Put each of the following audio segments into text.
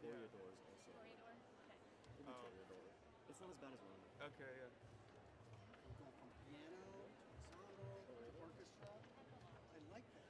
Toreadors also. Even Toreador. It's not as bad as Rondo. Okay, yeah. Go from piano to ensemble to orchestra. I like that.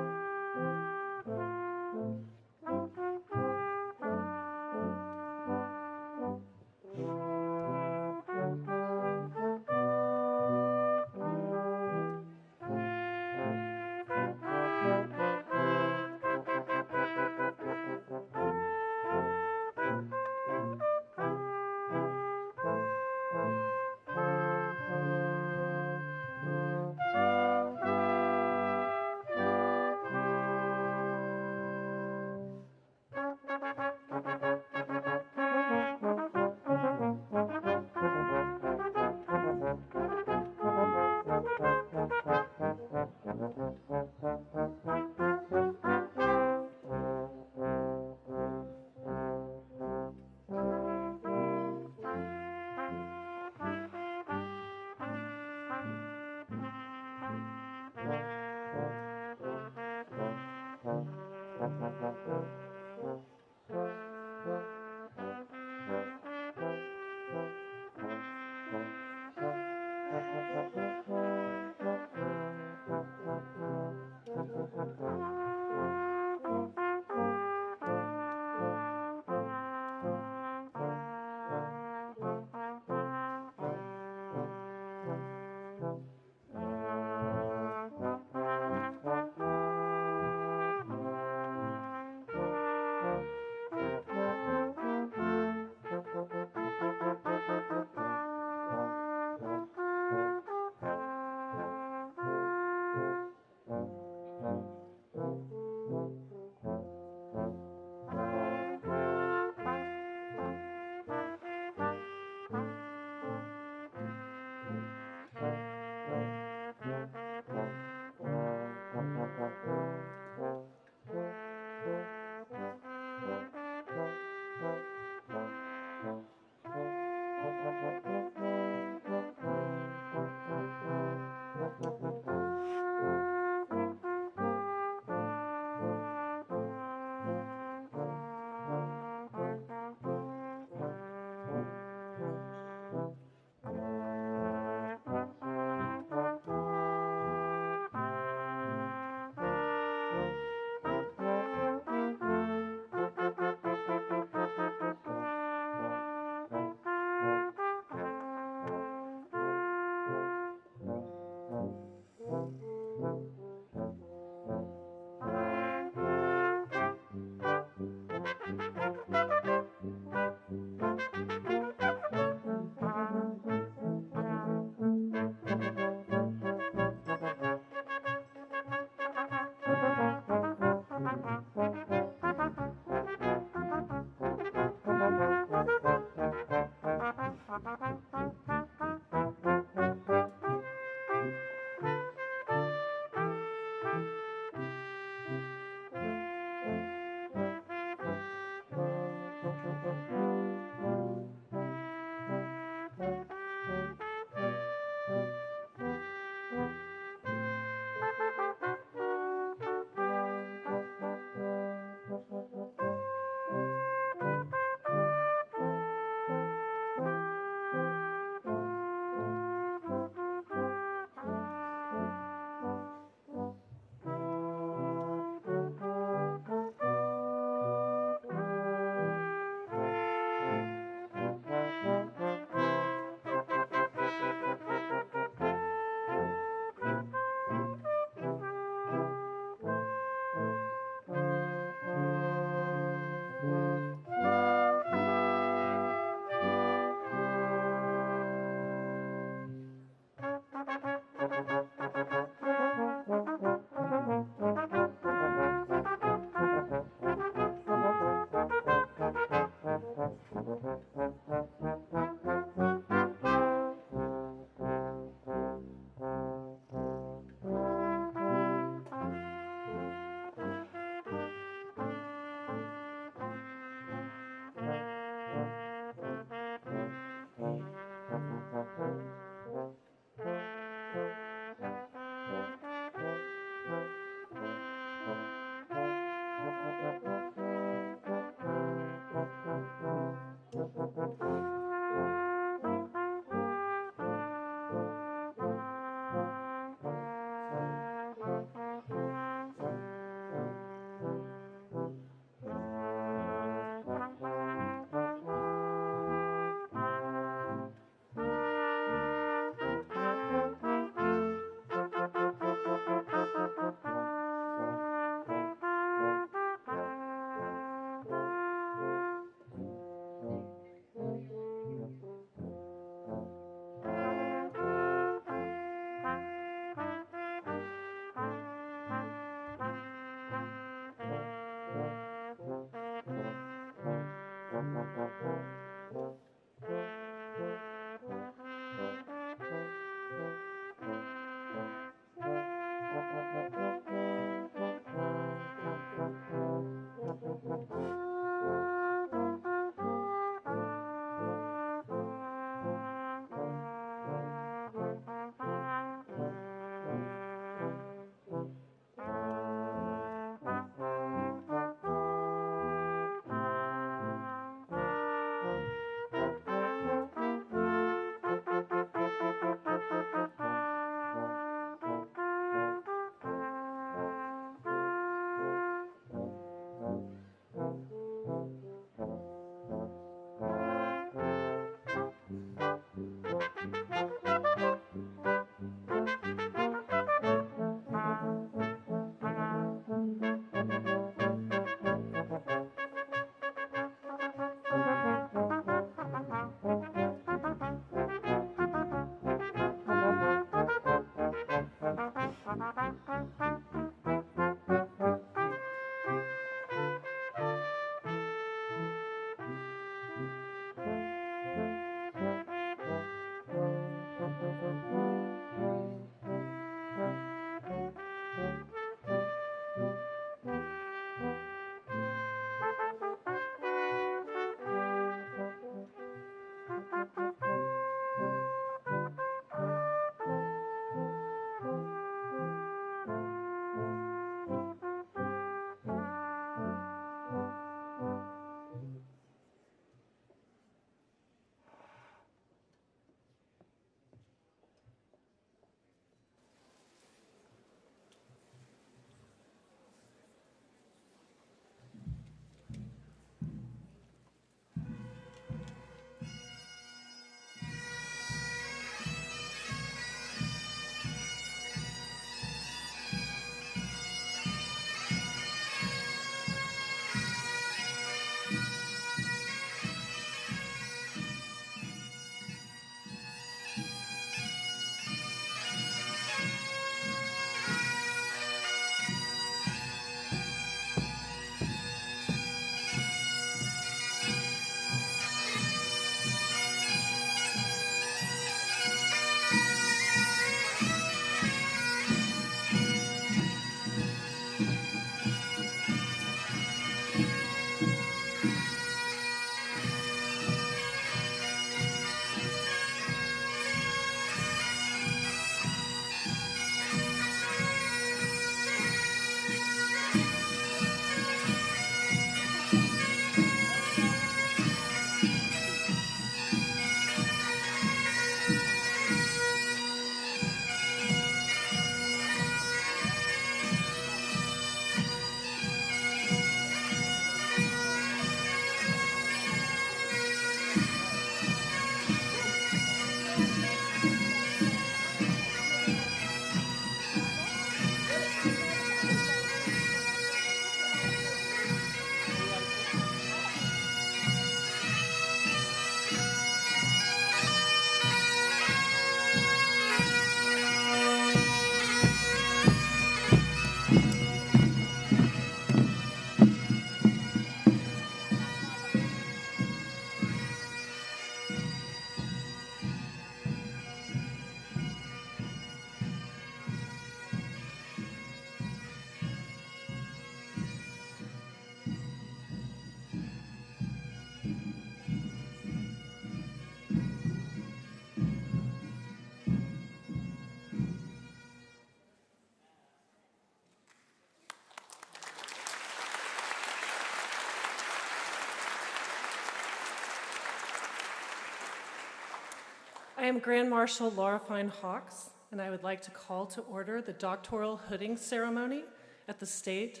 I am Grand Marshal Laura Fine Hawks, and I would like to call to order the doctoral hooding ceremony at the State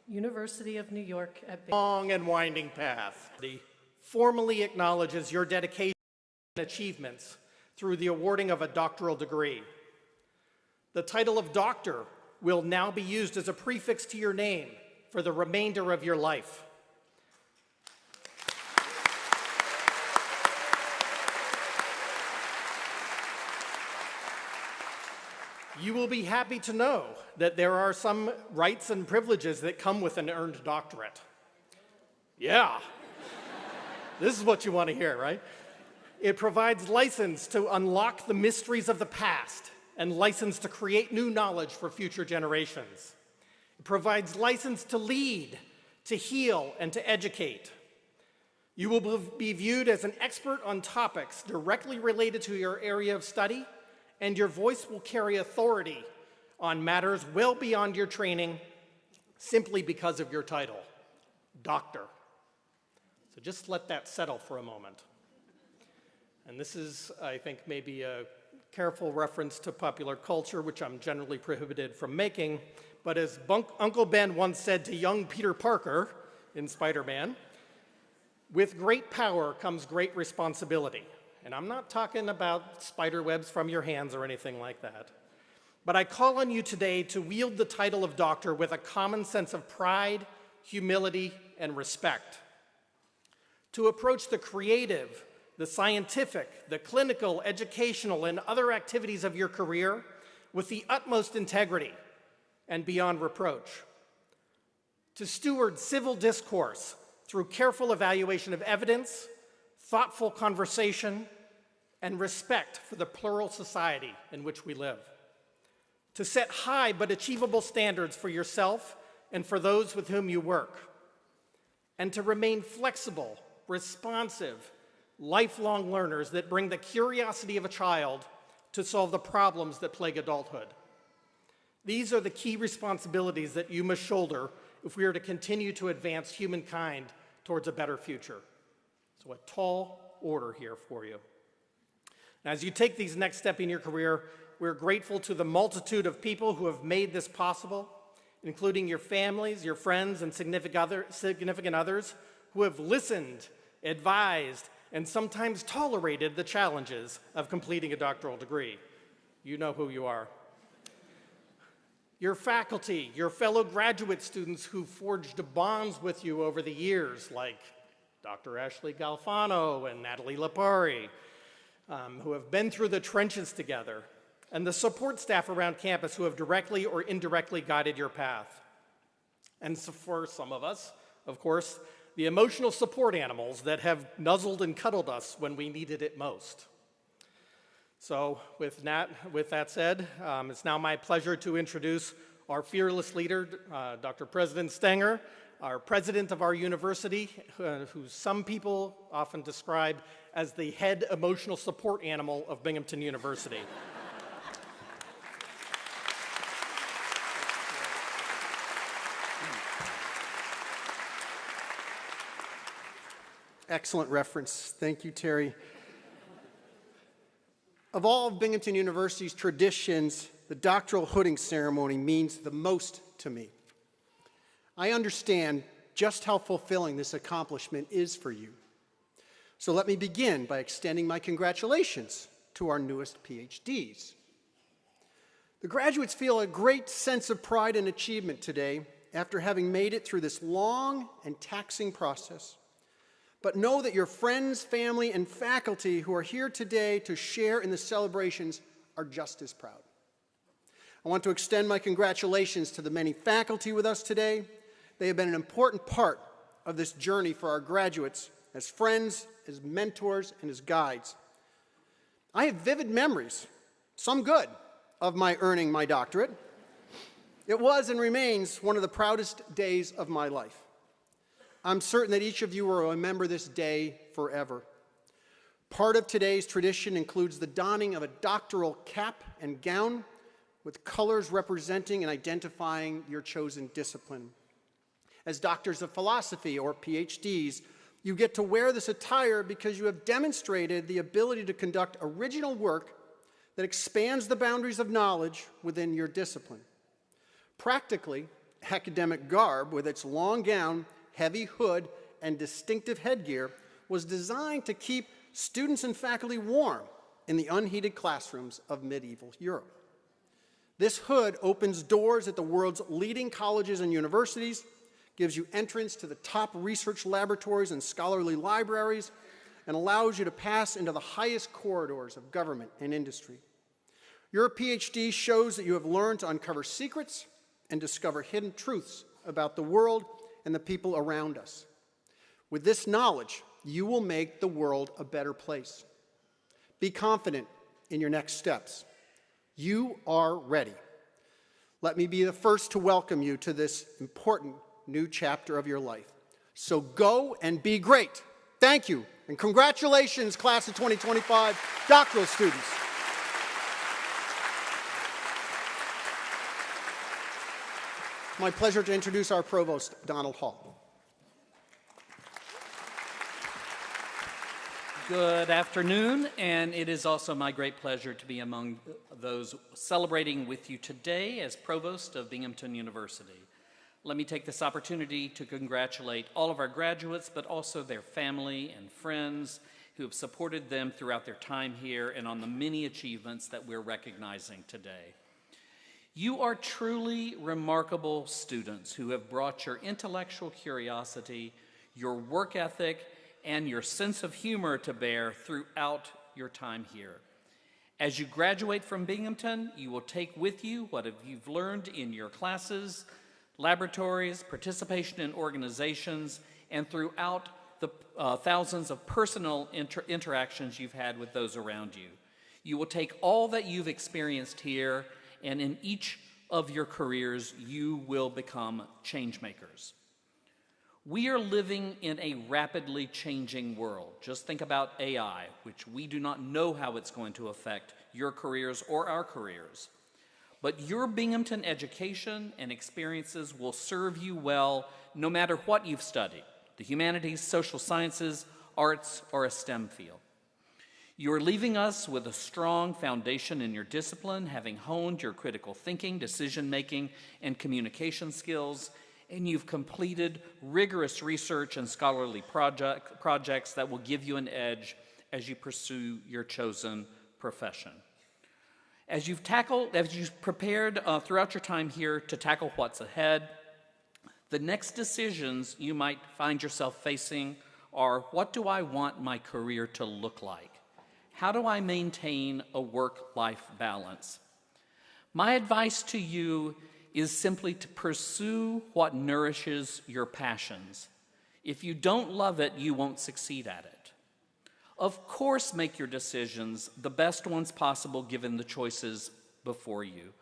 University of New York at Baylor. Long and winding path. Formally acknowledges your dedication and achievements through the awarding of a doctoral degree. The title of doctor will now be used as a prefix to your name for the remainder of your life. You will be happy to know that there are some rights and privileges that come with an earned doctorate. Yeah, this is what you want to hear, right? It provides license to unlock the mysteries of the past and license to create new knowledge for future generations. It provides license to lead, to heal, and to educate. You will be viewed as an expert on topics directly related to your area of study, and your voice will carry authority on matters well beyond your training simply because of your title, doctor. So just let that settle for a moment. And this is, I think, maybe a careful reference to popular culture, which I'm generally prohibited from making, but as Uncle Ben once said to young Peter Parker in Spider-Man, with great power comes great responsibility. And I'm not talking about spider webs from your hands or anything like that. But I call on you today to wield the title of doctor with a common sense of pride, humility, and respect. To approach the creative, the scientific, the clinical, educational, and other activities of your career with the utmost integrity and beyond reproach. To steward civil discourse through careful evaluation of evidence, thoughtful conversation, and respect for the plural society in which we live. To set high but achievable standards for yourself and for those with whom you work. And to remain flexible, responsive, lifelong learners that bring the curiosity of a child to solve the problems that plague adulthood. These are the key responsibilities that you must shoulder if we are to continue to advance humankind towards a better future. So a tall order here for you. Now, as you take these next steps in your career, we're grateful to the multitude of people who have made this possible, including your families, your friends, and significant others who have listened, advised, and sometimes tolerated the challenges of completing a doctoral degree. You know who you are. Your faculty, your fellow graduate students who forged bonds with you over the years, like Dr. Ashley Galfano and Natalie Lapari, who have been through the trenches together, and the support staff around campus who have directly or indirectly guided your path. And so for some of us, of course, the emotional support animals that have nuzzled and cuddled us when we needed it most. So with that said, it's now my pleasure to introduce our fearless leader, Dr. President Stenger, our president of our university, who some people often describe as the head emotional support animal of Binghamton University. Excellent reference. Thank you, Terry. Of all of Binghamton University's traditions, the doctoral hooding ceremony means the most to me. I understand just how fulfilling this accomplishment is for you. So let me begin by extending my congratulations to our newest PhDs. The graduates feel a great sense of pride and achievement today after having made it through this long and taxing process. But know that your friends, family, and faculty who are here today to share in the celebrations are just as proud. I want to extend my congratulations to the many faculty with us today. They have been an important part of this journey for our graduates as friends, as mentors, and as guides. I have vivid memories, some good, of my earning my doctorate. It was and remains one of the proudest days of my life. I'm certain that each of you will remember this day forever. Part of today's tradition includes the donning of a doctoral cap and gown with colors representing and identifying your chosen discipline. As doctors of philosophy or PhDs, you get to wear this attire because you have demonstrated the ability to conduct original work that expands the boundaries of knowledge within your discipline. Practically, academic garb with its long gown, heavy hood, and distinctive headgear was designed to keep students and faculty warm in the unheated classrooms of medieval Europe. This hood opens doors at the world's leading colleges and universities, gives you entrance to the top research laboratories and scholarly libraries, and allows you to pass into the highest corridors of government and industry. Your PhD shows that you have learned to uncover secrets and discover hidden truths about the world and the people around us. With this knowledge, you will make the world a better place. Be confident in your next steps. You are ready. Let me be the first to welcome you to this important new chapter of your life. So go and be great. Thank you, and congratulations, class of 2025 doctoral students. It's my pleasure to introduce our provost, Donald Hall. Good afternoon, and it is also my great pleasure to be among those celebrating with you today as Provost of Binghamton University. Let me take this opportunity to congratulate all of our graduates, but also their family and friends who have supported them throughout their time here and on the many achievements that we're recognizing today. You are truly remarkable students who have brought your intellectual curiosity, your work ethic, and your sense of humor to bear throughout your time here. As you graduate from Binghamton, you will take with you what you've learned in your classes, laboratories, participation in organizations, and throughout the thousands of personal interactions you've had with those around you. You will take all that you've experienced here, and in each of your careers, you will become change makers. We are living in a rapidly changing world. Just think about AI, which we do not know how it's going to affect your careers or our careers. But your Binghamton education and experiences will serve you well no matter what you've studied, the humanities, social sciences, arts, or a STEM field. You are leaving us with a strong foundation in your discipline, having honed your critical thinking, decision-making, and communication skills, and you've completed rigorous research and scholarly projects that will give you an edge as you pursue your chosen profession. As you've prepared throughout your time here to tackle what's ahead, the next decisions you might find yourself facing are, what do I want my career to look like? How do I maintain a work-life balance? My advice to you is simply to pursue what nourishes your passions. If you don't love it, you won't succeed at it. Of course, make your decisions the best ones possible given the choices before you.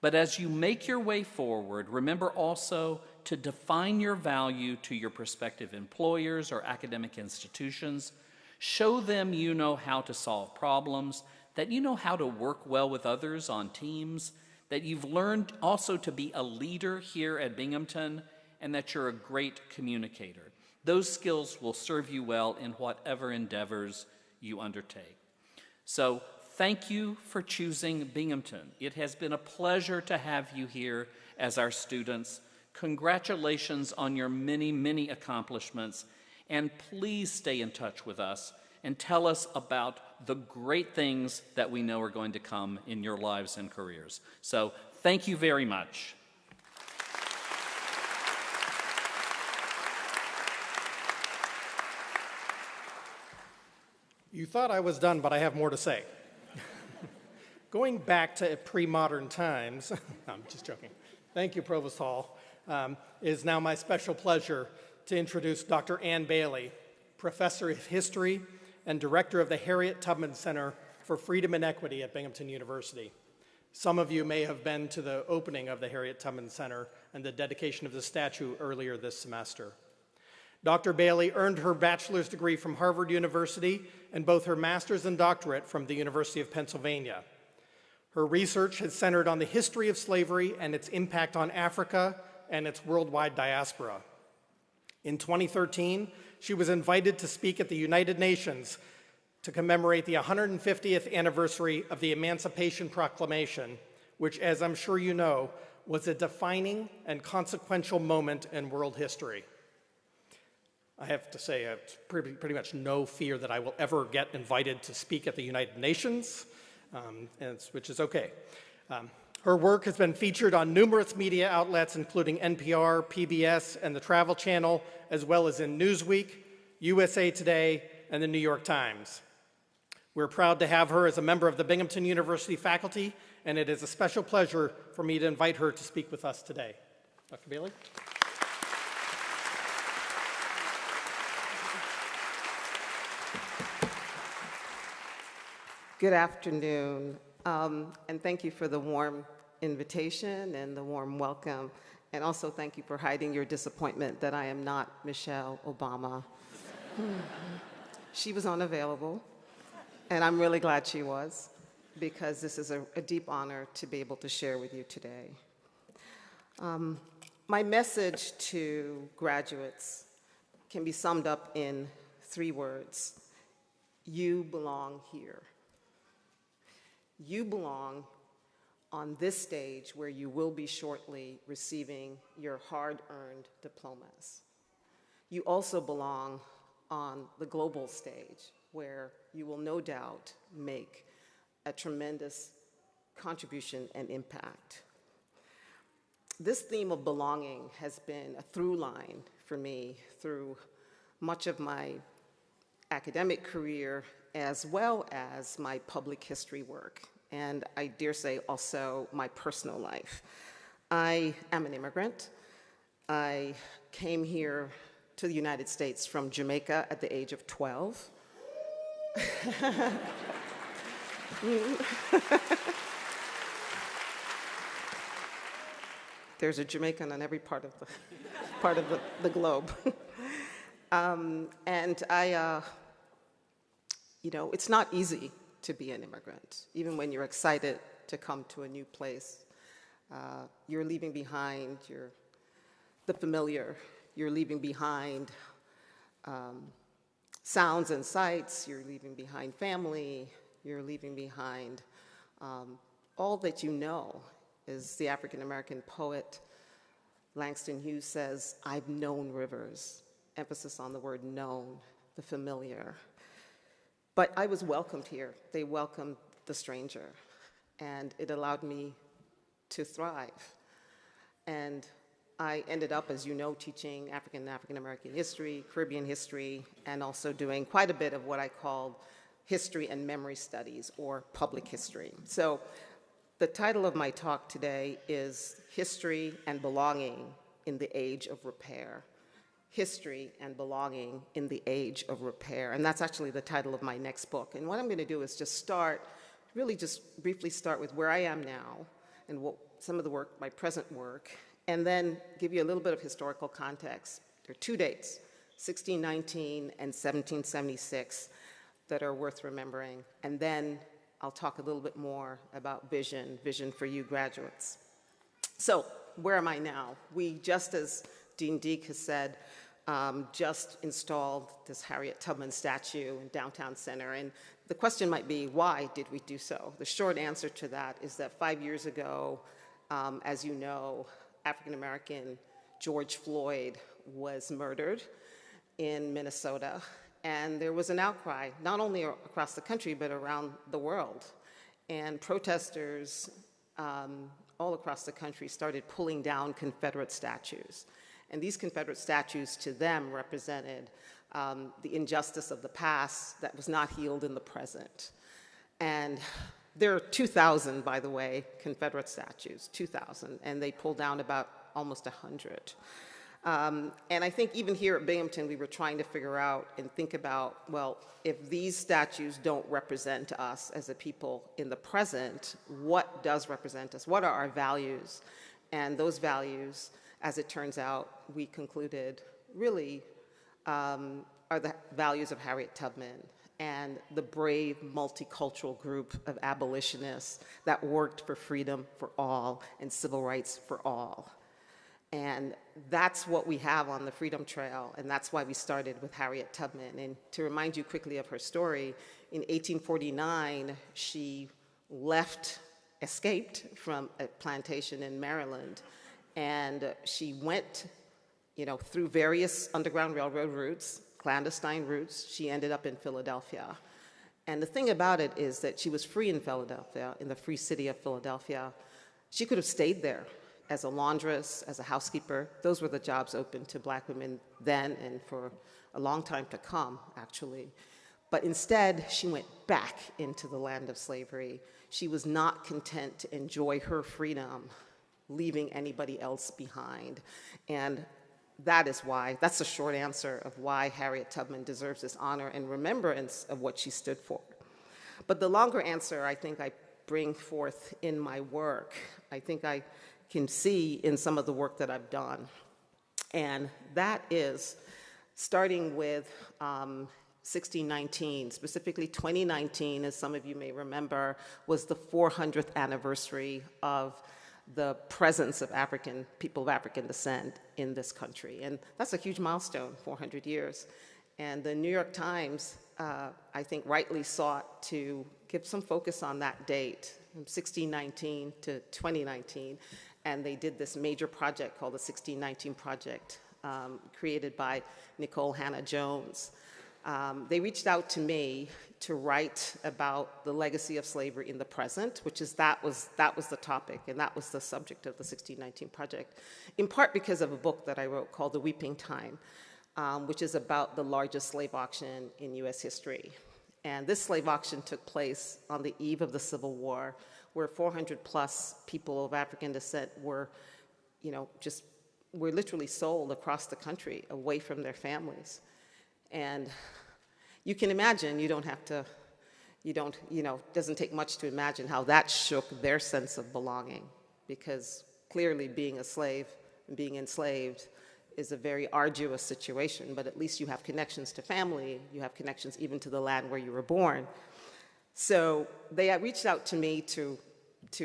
But as you make your way forward, remember also to define your value to your prospective employers or academic institutions. Show them you know how to solve problems, that you know how to work well with others on teams, that you've learned also to be a leader here at Binghamton, and that you're a great communicator. Those skills will serve you well in whatever endeavors you undertake. So thank you for choosing Binghamton. It has been a pleasure to have you here as our students. Congratulations on your many, many accomplishments, and please stay in touch with us and tell us about the great things that we know are going to come in your lives and careers. So thank you very much. You thought I was done, but I have more to say. Going back to pre-modern times, I'm just joking. Thank you, Provost Hall. It is now my special pleasure to introduce Dr. Ann Bailey, Professor of History and Director of the Harriet Tubman Center for Freedom and Equity at Binghamton University. Some of you may have been to the opening of the Harriet Tubman Center and the dedication of the statue earlier this semester. Dr. Bailey earned her bachelor's degree from Harvard University and both her master's and doctorate from the University of Pennsylvania. Her research has centered on the history of slavery and its impact on Africa and its worldwide diaspora. In 2013, she was invited to speak at the United Nations to commemorate the 150th anniversary of the Emancipation Proclamation, which, as I'm sure you know, was a defining and consequential moment in world history. I have to say, it's pretty much no fear that I will ever get invited to speak at the United Nations, which is okay. Her work has been featured on numerous media outlets, including NPR, PBS, and the Travel Channel, as well as in Newsweek, USA Today, and the New York Times. We're proud to have her as a member of the Binghamton University faculty, and it is a special pleasure for me to invite her to speak with us today. Dr. Bailey? Good afternoon, and thank you for the warm invitation and the warm welcome. And also thank you for hiding your disappointment that I am not Michelle Obama. She was unavailable, and I'm really glad she was, because this is a deep honor to be able to share with you today. My message to graduates can be summed up in 3 words. You belong here. You belong on this stage where you will be shortly receiving your hard-earned diplomas. You also belong on the global stage where you will no doubt make a tremendous contribution and impact. This theme of belonging has been a through line for me through much of my academic career as well as my public history work, and I dare say also my personal life. I am an immigrant. I came here to the United States from Jamaica at the age of 12. There's a Jamaican on every part of the globe. And I, it's not easy to be an immigrant, even when you're excited to come to a new place. You're leaving behind the familiar. You're leaving behind sounds and sights. You're leaving behind family. You're leaving behind all that you know. As the African-American poet Langston Hughes says, I've known rivers, emphasis on the word known, the familiar. But I was welcomed here. They welcomed the stranger, and it allowed me to thrive. And I ended up, as you know, teaching African-American history, Caribbean history, and also doing quite a bit of what I called history and memory studies, or public history. So the title of my talk today is History and Belonging in the Age of Repair. History and Belonging in the Age of Repair. And that's actually the title of my next book. And what I'm going to do is just briefly start with where I am now and what some of the work, my present work, and then give you a little bit of historical context. There are 2 dates, 1619 and 1776, that are worth remembering. And then I'll talk a little bit more about vision for you graduates. So where am I now? We, just as Dean Deek has said, just installed this Harriet Tubman statue in Downtown Center. And the question might be, why did we do so? The short answer to that is that 5 years ago, as you know, African-American George Floyd was murdered in Minnesota. And there was an outcry, not only across the country, but around the world. And protesters all across the country started pulling down Confederate statues. And these Confederate statues to them represented the injustice of the past that was not healed in the present. And there are 2,000, by the way, Confederate statues, 2,000, and they pulled down about almost 100. And I think even here at Binghamton, we were trying to figure out and think about, well, if these statues don't represent us as a people in the present, what does represent us? What are our values? And those values, as it turns out, we concluded really are the values of Harriet Tubman and the brave multicultural group of abolitionists that worked for freedom for all and civil rights for all. And that's what we have on the Freedom Trail, and that's why we started with Harriet Tubman. And to remind you quickly of her story, in 1849, she escaped from a plantation in Maryland, and she went, through various Underground Railroad routes, clandestine routes. She ended up in Philadelphia. And the thing about it is that she was free in Philadelphia, in the free city of Philadelphia. She could have stayed there as a laundress, as a housekeeper. Those were the jobs open to Black women then and for a long time to come, actually. But instead, she went back into the land of slavery. She was not content to enjoy her freedom, leaving anybody else behind. And that's the short answer of why Harriet Tubman deserves this honor and remembrance of what she stood for. But the longer answer, I think I bring forth in my work. I think I can see in some of the work that I've done. And that is starting with 1619, specifically 2019, as some of you may remember, was the 400th anniversary of the presence of people of African descent in this country. And that's a huge milestone, 400 years. And the New York Times, I think, rightly sought to give some focus on that date, from 1619 to 2019. And they did this major project called the 1619 Project, created by Nicole Hannah-Jones. They reached out to me to write about the legacy of slavery in the present, that was the topic, and that was the subject of the 1619 Project, in part because of a book that I wrote called The Weeping Time, which is about the largest slave auction in US history. And this slave auction took place on the eve of the Civil War, where 400 plus people of African descent were, were literally sold across the country away from their families. And you can imagine, doesn't take much to imagine how that shook their sense of belonging, because clearly being a slave and being enslaved is a very arduous situation, but at least you have connections to family, you have connections even to the land where you were born. So they reached out to me to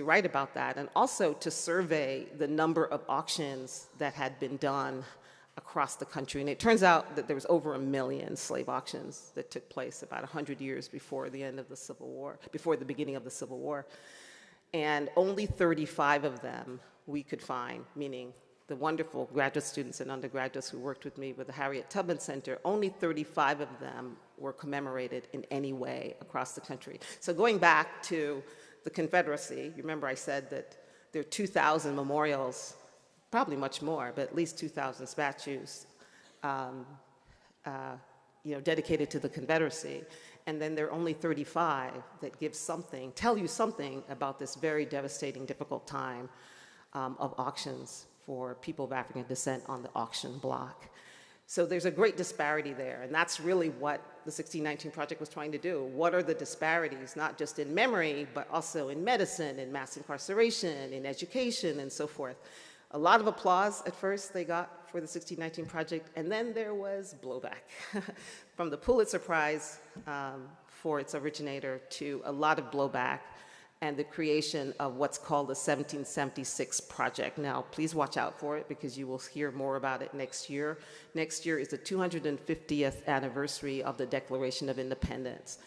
write about that, and also to survey the number of auctions that had been done across the country. And it turns out that there was over 1 million slave auctions that took place about 100 years before the end of the Civil War, before the beginning of the Civil War. And only 35 of them we could find, meaning the wonderful graduate students and undergraduates who worked with me with the Harriet Tubman Center, only 35 of them were commemorated in any way across the country. So going back to the Confederacy, you remember I said that there are 2,000 memorials, probably much more, but at least 2,000 statues, dedicated to the Confederacy. And then there are only 35 that tell you something about this very devastating, difficult time of auctions for people of African descent on the auction block. So there's a great disparity there, and that's really what the 1619 Project was trying to do. What are the disparities, not just in memory, but also in medicine, in mass incarceration, in education, and so forth. A lot of applause at first they got for the 1619 Project, and then there was blowback from the Pulitzer Prize for its originator to a lot of blowback and the creation of what's called the 1776 Project. Now, please watch out for it because you will hear more about it next year. Next year is the 250th anniversary of the Declaration of Independence.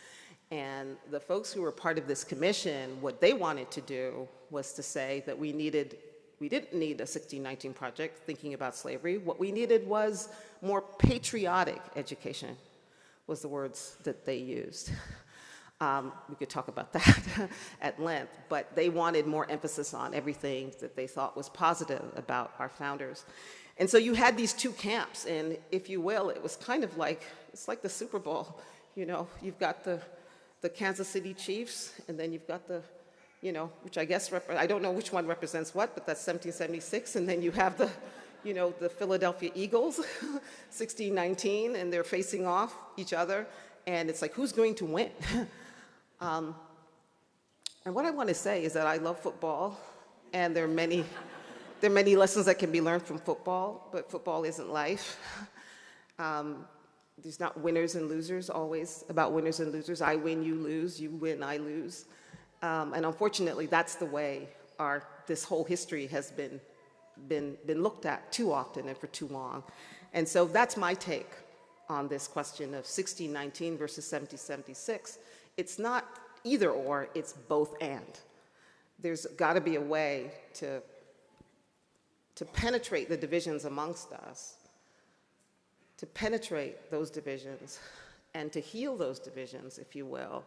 And the folks who were part of this commission, what they wanted to do was to say that we didn't need a 1619 Project thinking about slavery. What we needed was more patriotic education, was the words that they used. We could talk about that at length, but they wanted more emphasis on everything that they thought was positive about our founders. And so you had these two camps, and if you will, it was kind of like, it's like the Super Bowl. You've got the Kansas City Chiefs, and then you've got the, which I guess, I don't know which one represents what, but that's 1776, and then you have the, the Philadelphia Eagles, 1619, and they're facing off each other, and it's like, who's going to win? And what I want to say is that I love football, and there are many lessons that can be learned from football, but football isn't life. There's not winners and losers, always about winners and losers. I win, you lose, you win, I lose. And unfortunately, that's the way this whole history has been looked at too often and for too long. And so that's my take on this question of 1619 versus 1776. It's not either or, it's both and. There's got to be a way to penetrate the divisions amongst us, to penetrate those divisions, and to heal those divisions, if you will,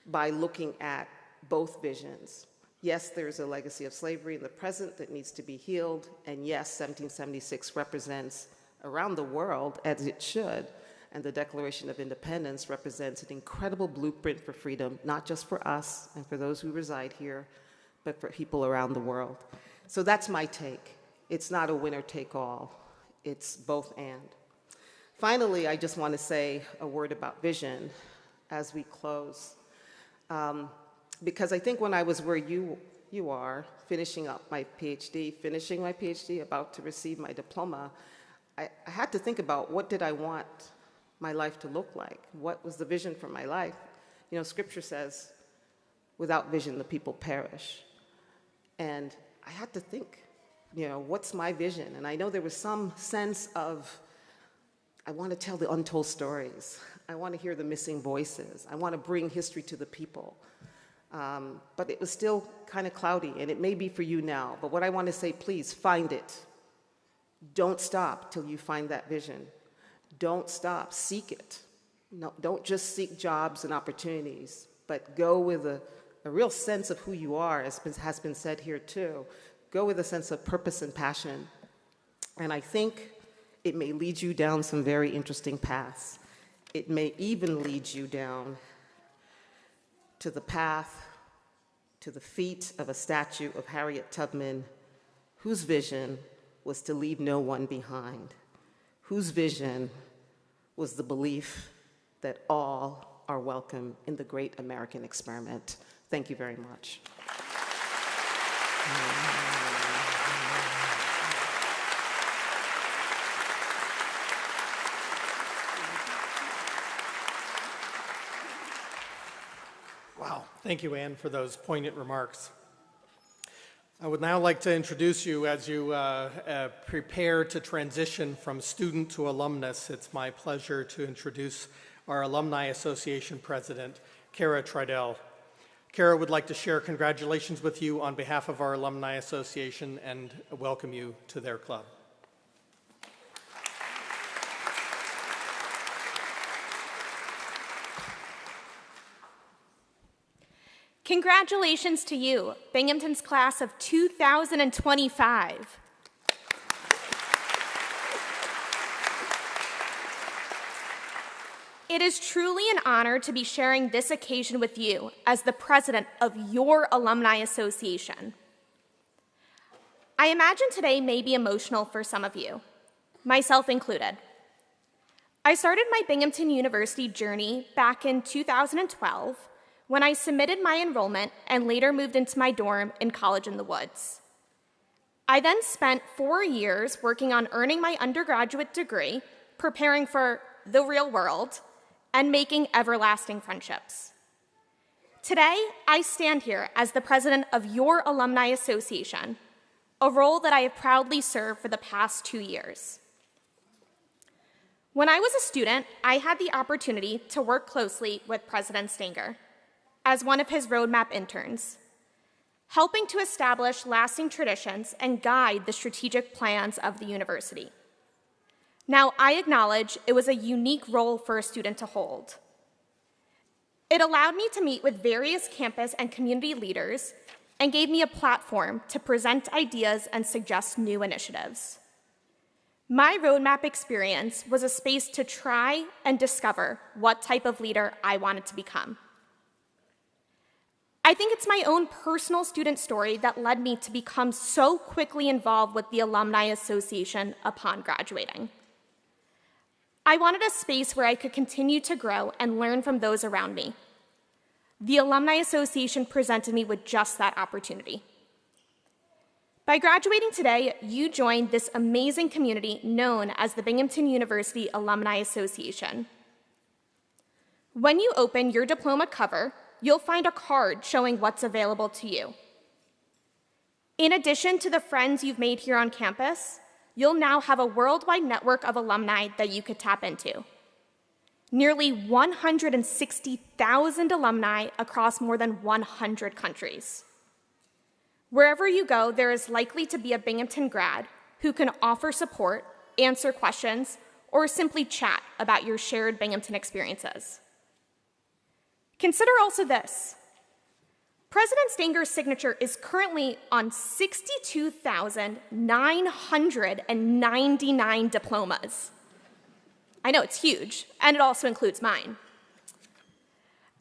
by looking at both visions. Yes, there's a legacy of slavery in the present that needs to be healed, and yes, 1776 represents, around the world, as it should, and the Declaration of Independence represents an incredible blueprint for freedom, not just for us and for those who reside here, but for people around the world. So that's my take. It's not a winner-take-all. It's both and. Finally, I just want to say a word about vision as we close. Because I think when I was where you you are, finishing up my PhD, about to receive my diploma, I had to think about what did I want my life to look like? What was the vision for my life? You know, Scripture says, without vision, the people perish. And I had to think, you know, what's my vision? And I know there was some sense of, I want to tell the untold stories. I want to hear the missing voices. I want to bring history to the people. But it was still kind of cloudy, and it may be for you now. But what I want to say, please find it. Don't stop till you find that vision. Don't stop, seek it. No, don't just seek jobs and opportunities, but go with a real sense of who you are, as has been said here too. Go with a sense of purpose and passion. And I think it may lead you down some very interesting paths. It may even lead you down to the path, to the feet of a statue of Harriet Tubman, whose vision was to leave no one behind, whose vision was the belief that all are welcome in the great American experiment. Thank you very much. Wow, thank you, Anne, for those poignant remarks. I would now like to introduce you as you prepare to transition from student to alumnus. It's my pleasure to introduce our Alumni Association President, Kara Tridell. Kara would like to share congratulations with you on behalf of our Alumni Association and welcome you to their club. Congratulations to you, Binghamton's class of 2025. It is truly an honor to be sharing this occasion with you as the president of your Alumni Association. I imagine today may be emotional for some of you, myself included. I started my Binghamton University journey back in 2012 when I submitted my enrollment and later moved into my dorm in College in the Woods. I then spent 4 years working on earning my undergraduate degree, preparing for the real world, and making everlasting friendships. Today, I stand here as the president of your Alumni Association, a role that I have proudly served for the past 2 years. When I was a student, I had the opportunity to work closely with President Stenger as one of his roadmap interns, helping to establish lasting traditions and guide the strategic plans of the university. Now, I acknowledge it was a unique role for a student to hold. It allowed me to meet with various campus and community leaders and gave me a platform to present ideas and suggest new initiatives. My roadmap experience was a space to try and discover what type of leader I wanted to become. I think it's my own personal student story that led me to become so quickly involved with the Alumni Association upon graduating. I wanted a space where I could continue to grow and learn from those around me. The Alumni Association presented me with just that opportunity. By graduating today, you joined this amazing community known as the Binghamton University Alumni Association. When you open your diploma cover, you'll find a card showing what's available to you. In addition to the friends you've made here on campus, you'll now have a worldwide network of alumni that you could tap into. Nearly 160,000 alumni across more than 100 countries. Wherever you go, there is likely to be a Binghamton grad who can offer support, answer questions, or simply chat about your shared Binghamton experiences. Consider also this. President Stenger's signature is currently on 62,999 diplomas. I know it's huge, and it also includes mine.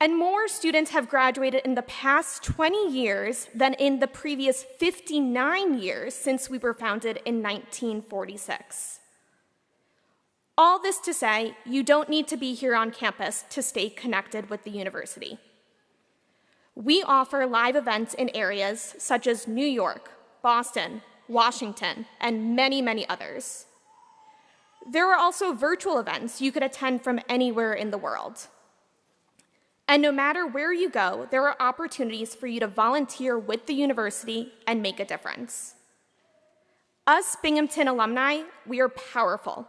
And more students have graduated in the past 20 years than in the previous 59 years since we were founded in 1946. All this to say, you don't need to be here on campus to stay connected with the university. We offer live events in areas such as New York, Boston, Washington, and many, many others. There are also virtual events you could attend from anywhere in the world. And no matter where you go, there are opportunities for you to volunteer with the university and make a difference. Us Binghamton alumni, we are powerful,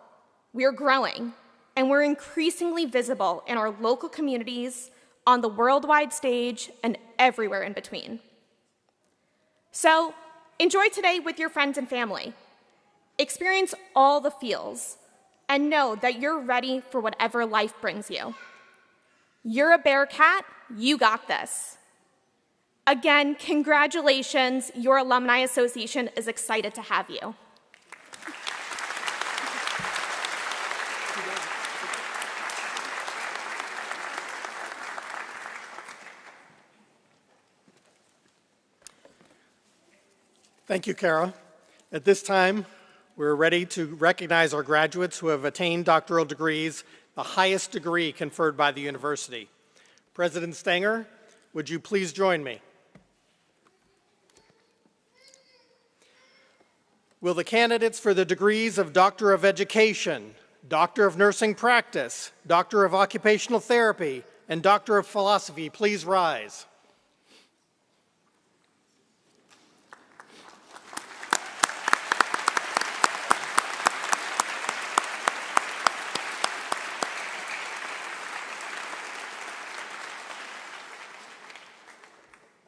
we are growing, and we're increasingly visible in our local communities, on the worldwide stage, and everywhere in between. So, enjoy today with your friends and family. Experience all the feels, and know that you're ready for whatever life brings you. You're a Bearcat, you got this. Again, congratulations, your Alumni Association is excited to have you. Thank you, Kara. At this time, we're ready to recognize our graduates who have attained doctoral degrees, the highest degree conferred by the university. President Stenger, would you please join me? Will the candidates for the degrees of Doctor of Education, Doctor of Nursing Practice, Doctor of Occupational Therapy, and Doctor of Philosophy please rise?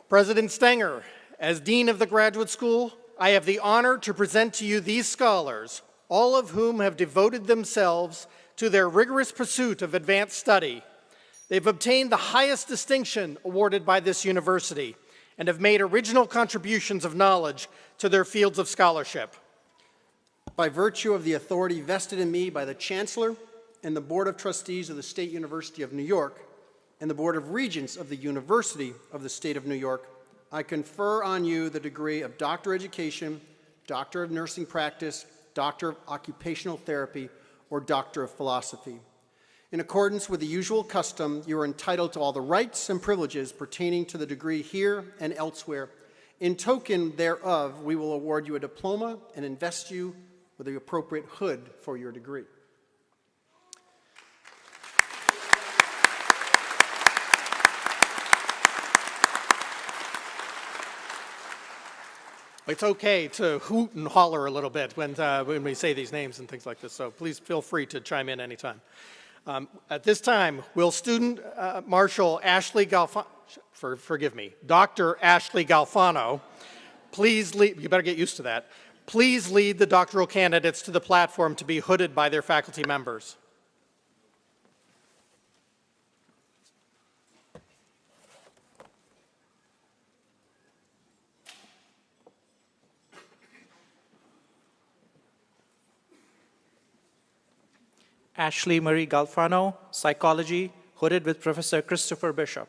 President Stenger, as Dean of the Graduate School, I have the honor to present to you these scholars, all of whom have devoted themselves to their rigorous pursuit of advanced study. They've obtained the highest distinction awarded by this university and have made original contributions of knowledge to their fields of scholarship. By virtue of the authority vested in me by the Chancellor and the Board of Trustees of the State University of New York, and the Board of Regents of the University of the State of New York, I confer on you the degree of Doctor of Education, Doctor of Nursing Practice, Doctor of Occupational Therapy, or Doctor of Philosophy. In accordance with the usual custom, you are entitled to all the rights and privileges pertaining to the degree here and elsewhere. In token thereof, we will award you a diploma and invest you with the appropriate hood for your degree. It's okay to hoot and holler a little bit when we say these names and things like this, so please feel free to chime in anytime. At this time, will Student Marshal Ashley Galfano, Dr. Ashley Galfano, please lead, you better get used to that, please lead the doctoral candidates to the platform to be hooded by their faculty members. Ashley Marie Galfano, Psychology, hooded with Professor Christopher Bishop.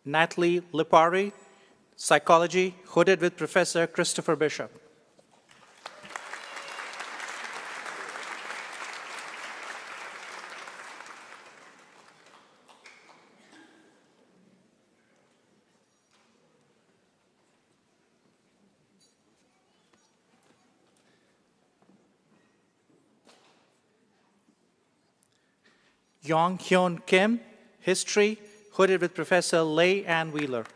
Natalie Lipari, Psychology, hooded with Professor Christopher Bishop. Yong Hyun Kim, History, hooded with Professor Lei Ann Wheeler.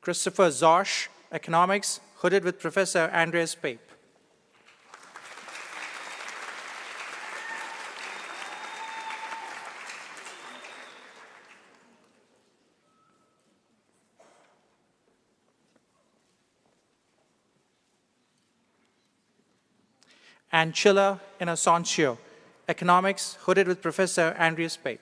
Christopher Zosh, Economics, hooded with Professor Andreas Pape. Anchilla Inocencio, Economics, hooded with Professor Andreas Pape.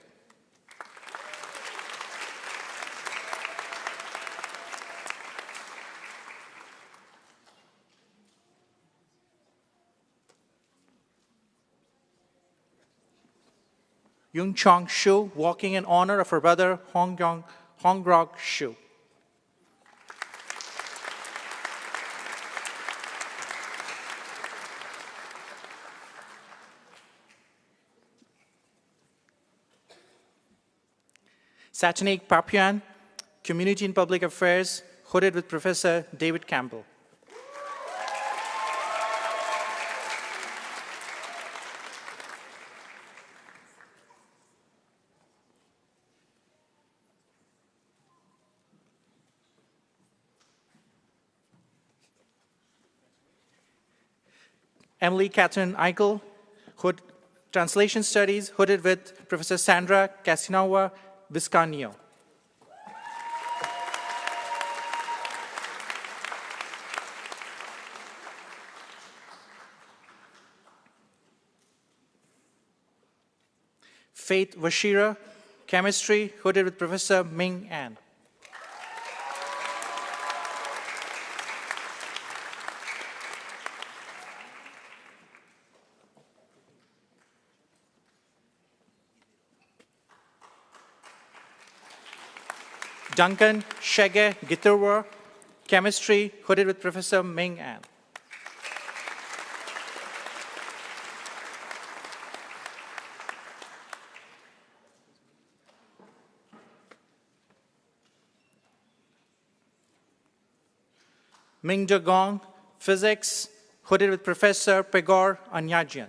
Yung Chong Shu, walking in honor of her brother Hongrok Shu. Satyanik Papian, Community and Public Affairs, hooded with Professor David Campbell. Emily Catherine Eichel, Translation Studies, hooded with Professor Sandra Casanova Viscanio. Faith Washira, Chemistry, hooded with Professor Ming An. Duncan Shege Giturwa, Chemistry, hooded with Professor Ming An. Ming De Gong, Physics, hooded with Professor Pegor Anyajian.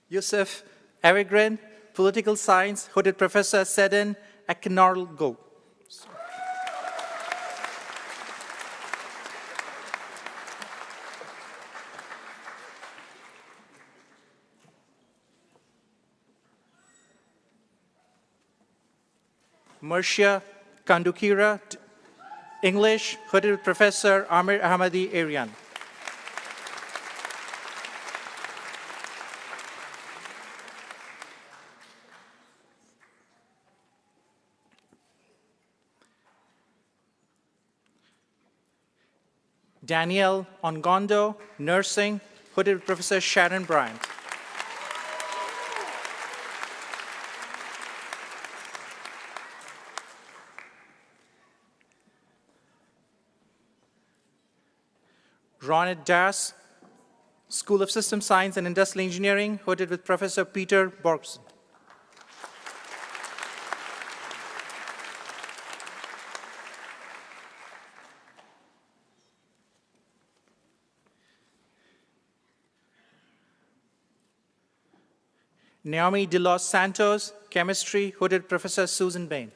Yusuf Arigran, Political Science, hooded Professor Sedin Akinarlgo. Marcia Kandukira, English, hooded with Professor Amir Ahmadi Arian. Danielle Ongondo, Nursing, hooded with Professor Sharon Bryant. Ronit Das, School of System Science and Industrial Engineering, hooded with Professor Peter Borgson. Naomi De Los Santos, Chemistry, hooded Professor Susan Bain.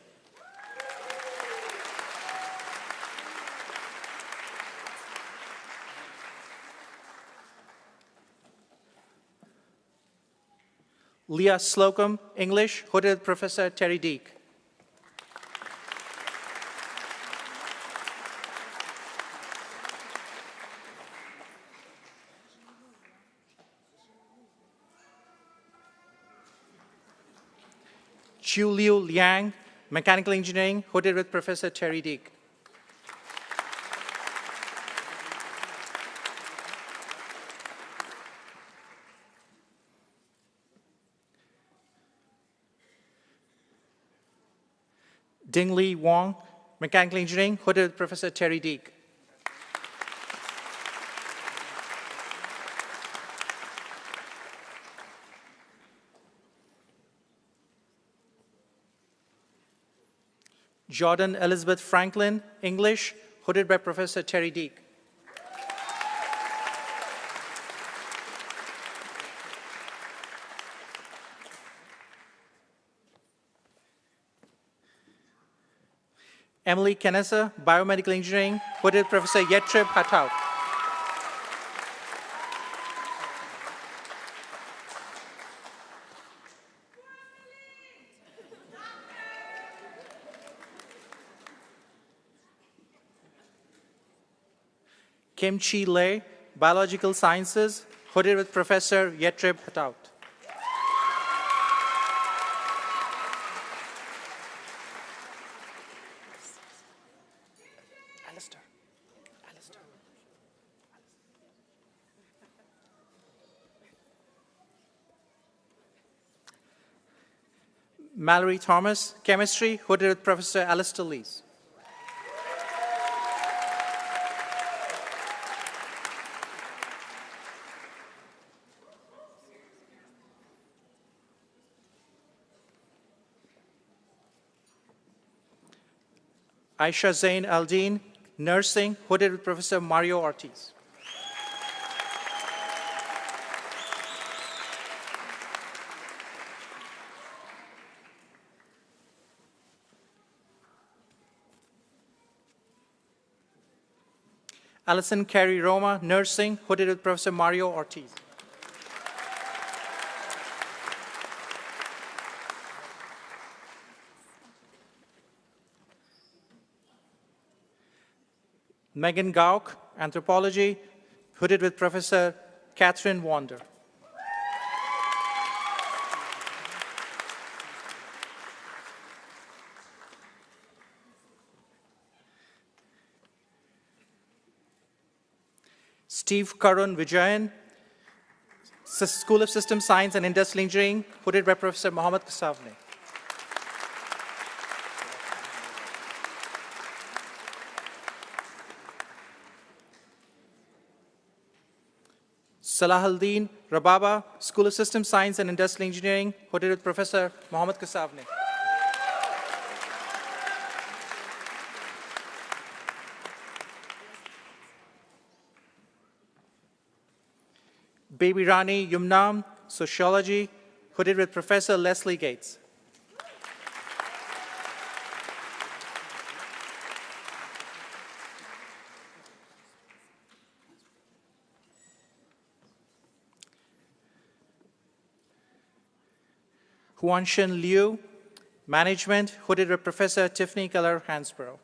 Leah Slocum, English, hooded Professor Terry Deek. Chu Liu Liang, Mechanical Engineering, hooded with Professor Terry Deek. Ding Li Wong, Mechanical Engineering, hooded with Professor Terry Deek. Jordan Elizabeth Franklin, English, hooded by Professor Terry Deek. Emily Kenessa, Biomedical Engineering, hooded Professor Yetrib Hataut. Kim Chi Lei, Biological Sciences, hooded with Professor Yetrib Hataut. Mallory Thomas, chemistry, hooded with Professor Alistair Lees. Aisha Zain Aldin, nursing, hooded with Professor Mario Ortiz. Alison Carey Roma, nursing, hooded with Professor Mario Ortiz. Megan Gauk, anthropology, hooded with Professor Catherine Wander. Steve Karun Vijayan, School of System Science and Industrial Engineering, hooded by Professor Mohammad Kasavne. Salahuddin Rababa, School of System Science and Industrial Engineering, hooded with Professor Mohammad Kasavne. Baby Rani Yumnam, Sociology, hooded with Professor Leslie Gates. Huanshan Liu, Management, hooded with Professor Tiffany Keller Hansborough.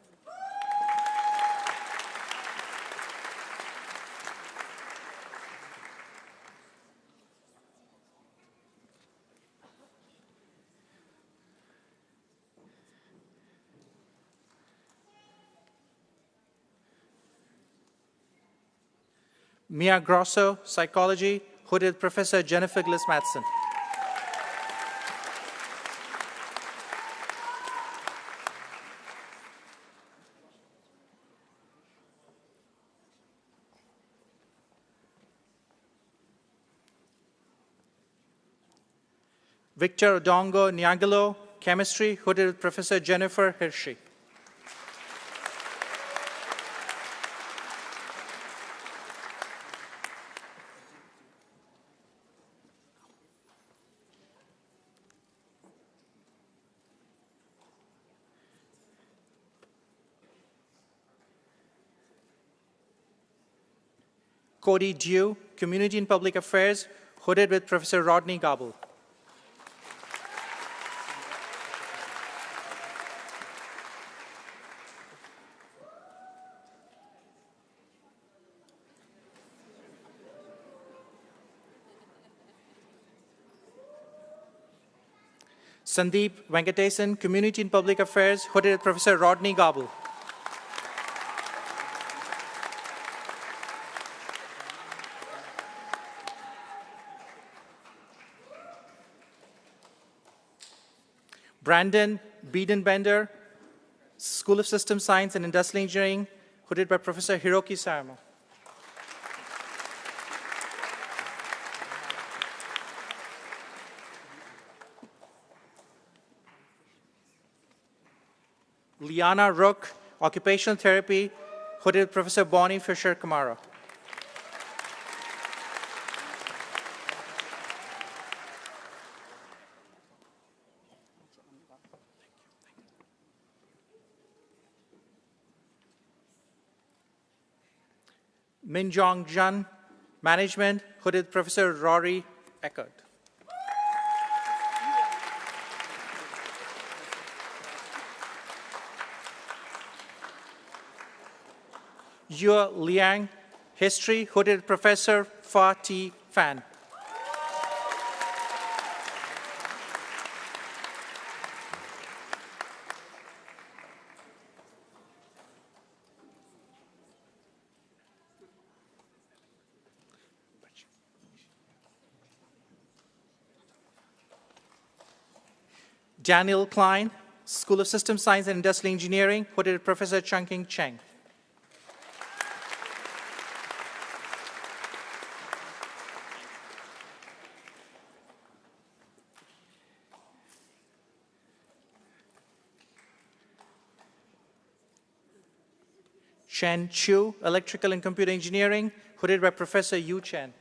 Mia Grosso, Psychology, hooded with Professor Jennifer Gliss-Madsen. Victor Odongo Nyagalo, Chemistry, hooded with Professor Jennifer Hershey. Cody Dew, Community and Public Affairs, hooded with Professor Rodney Gobble. Sandeep Venkatesan, Community and Public Affairs, hooded with Professor Rodney Gobble. Brandon Biedenbender, School of System Science and Industrial Engineering, hooded by Professor Hiroki Sayama. Liana Rook, Occupational Therapy, hooded with Professor Bonnie Fisher-Kamara. Minjong Jun, Management, hooded with Professor Rory Eckert. Yue Liang, History, hooded with Professor Fa T. Fan. Daniel Klein, School of System Science and Industrial Engineering, hooded with Professor Chungking Cheng. Chen Chu, Electrical and Computer Engineering, hooded by Professor Yu Chen.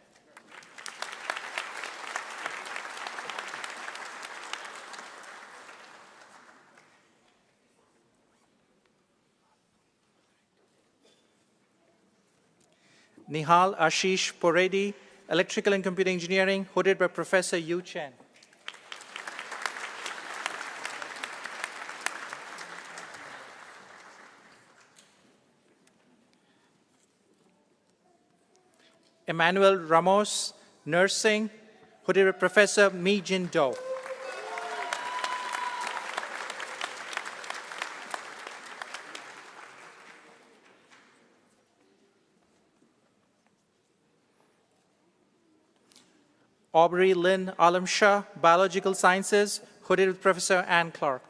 Nihal Ashish Poredi, Electrical and Computer Engineering, hooded by Professor Yu Chen. Emmanuel Ramos, Nursing, hooded by Professor Mi Jin Do. Aubrey Lynn Alamshah, Biological Sciences, hooded with Professor Ann Clark.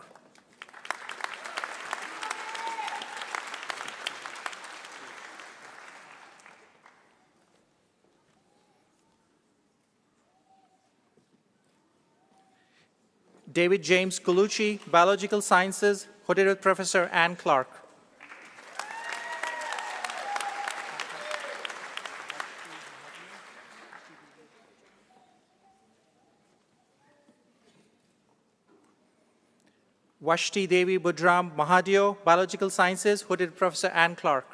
David James Colucci, Biological Sciences, hooded with Professor Ann Clark. Vashti Devi Budram Mahadio, Biological Sciences, hooded with Professor Ann Clark.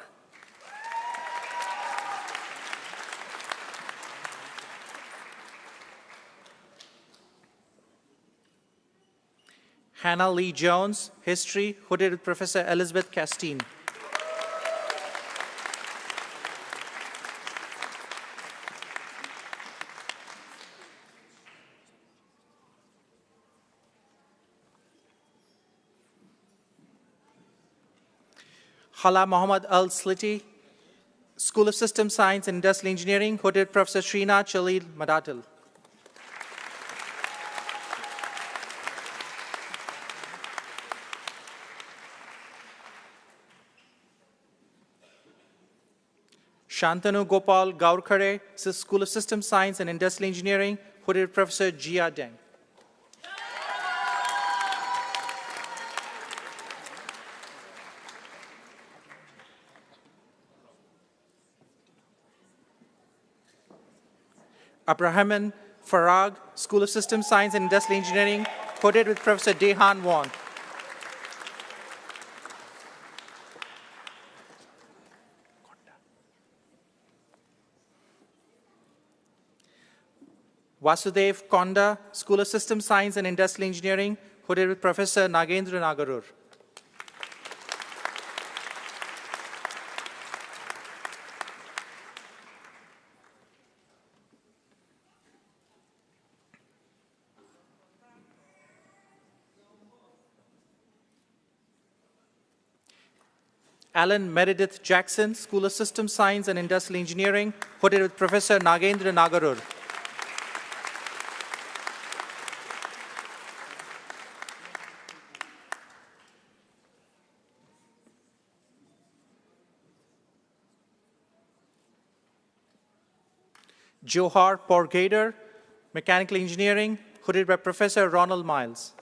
Hannah Lee Jones, History, hooded with Professor Elizabeth Castine. Hala Mohammad Al Sliti, School of System Science and Industrial Engineering, hooded with Professor Srinath Chalil Madatil. Shantanu Gopal Gaurkhare, School of System Science and Industrial Engineering, hooded with Professor Jia Deng. Abrahaman Farag, School of System Science and Industrial Engineering, hooded with Professor Dehan Won. Vasudev Konda, School of System Science and Industrial Engineering, hooded with Professor Nagendra Nagarur. Alan Meredith Jackson, School of System Science and Industrial Engineering, hooded with Professor Nagendra Nagarur. Johar Porgader, Mechanical Engineering, hooded by Professor Ronald Miles.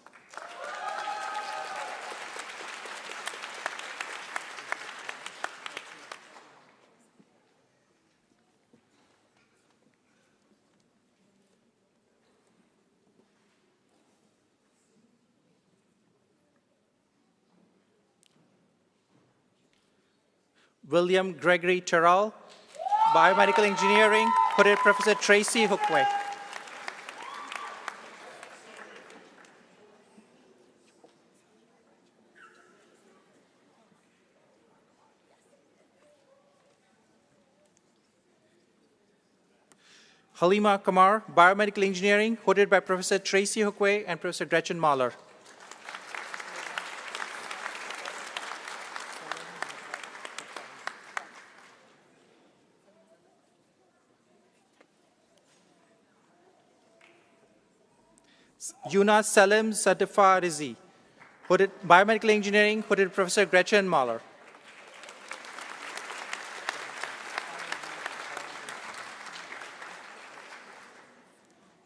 William Gregory Terrell, Biomedical Engineering, hooded Professor Tracy Hookway. Halima Kamar, Biomedical Engineering, hooded by Professor Tracy Hookway and Professor Gretchen Mahler. Yuna Salim Satifa Rizi, hooded Biomedical Engineering, hooded Professor Gretchen Mahler.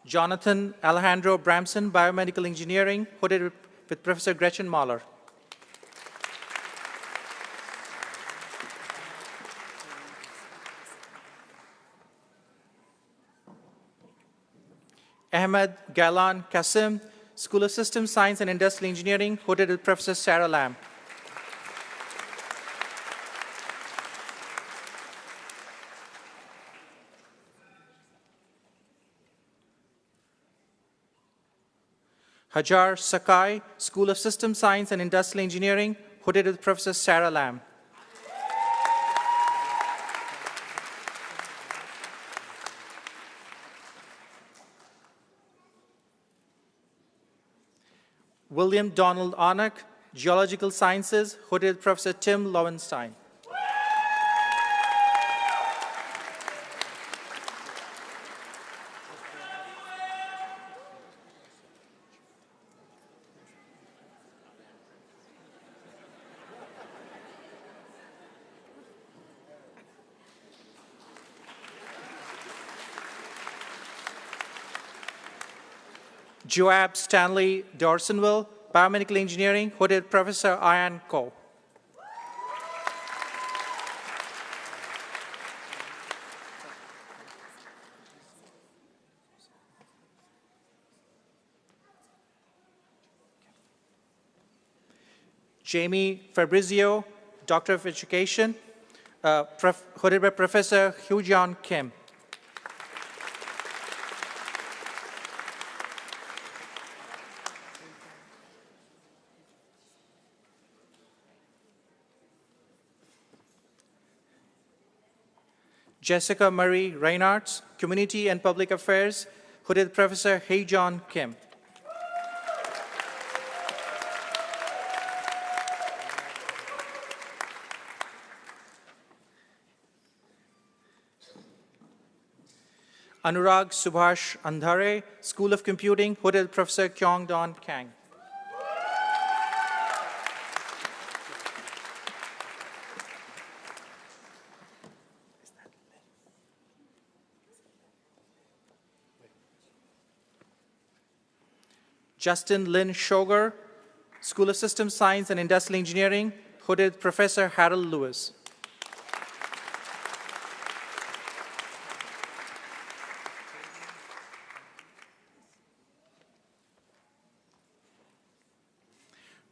Jonathan Alejandro Bramson, Biomedical Engineering, hooded with Professor Gretchen Mahler. Ahmed Galan Kasim, School of Systems Science and Industrial Engineering, hooded with Professor Sarah Lamb. Hajar Sakai, School of Systems Science and Industrial Engineering, hooded with Professor Sarah Lamb. William Donald Arnock, Geological Sciences, hooded with Professor Tim Lowenstein. Joab Stanley Dorsonville, Biomedical Engineering, hooded Professor Ian Ko. Jamie Fabrizio, Doctor of Education, hooded by Professor Hoo-Jeon Kim. Jessica Marie Reinhardt, Community and Public Affairs, hooded Professor Hee-Jeon Kim. Anurag Subhash Andhare, School of Computing, hooded Professor Kyung-Don Kang. Justin Lynn Shoger, School of Systems Science and Industrial Engineering, hooded Professor Harold Lewis.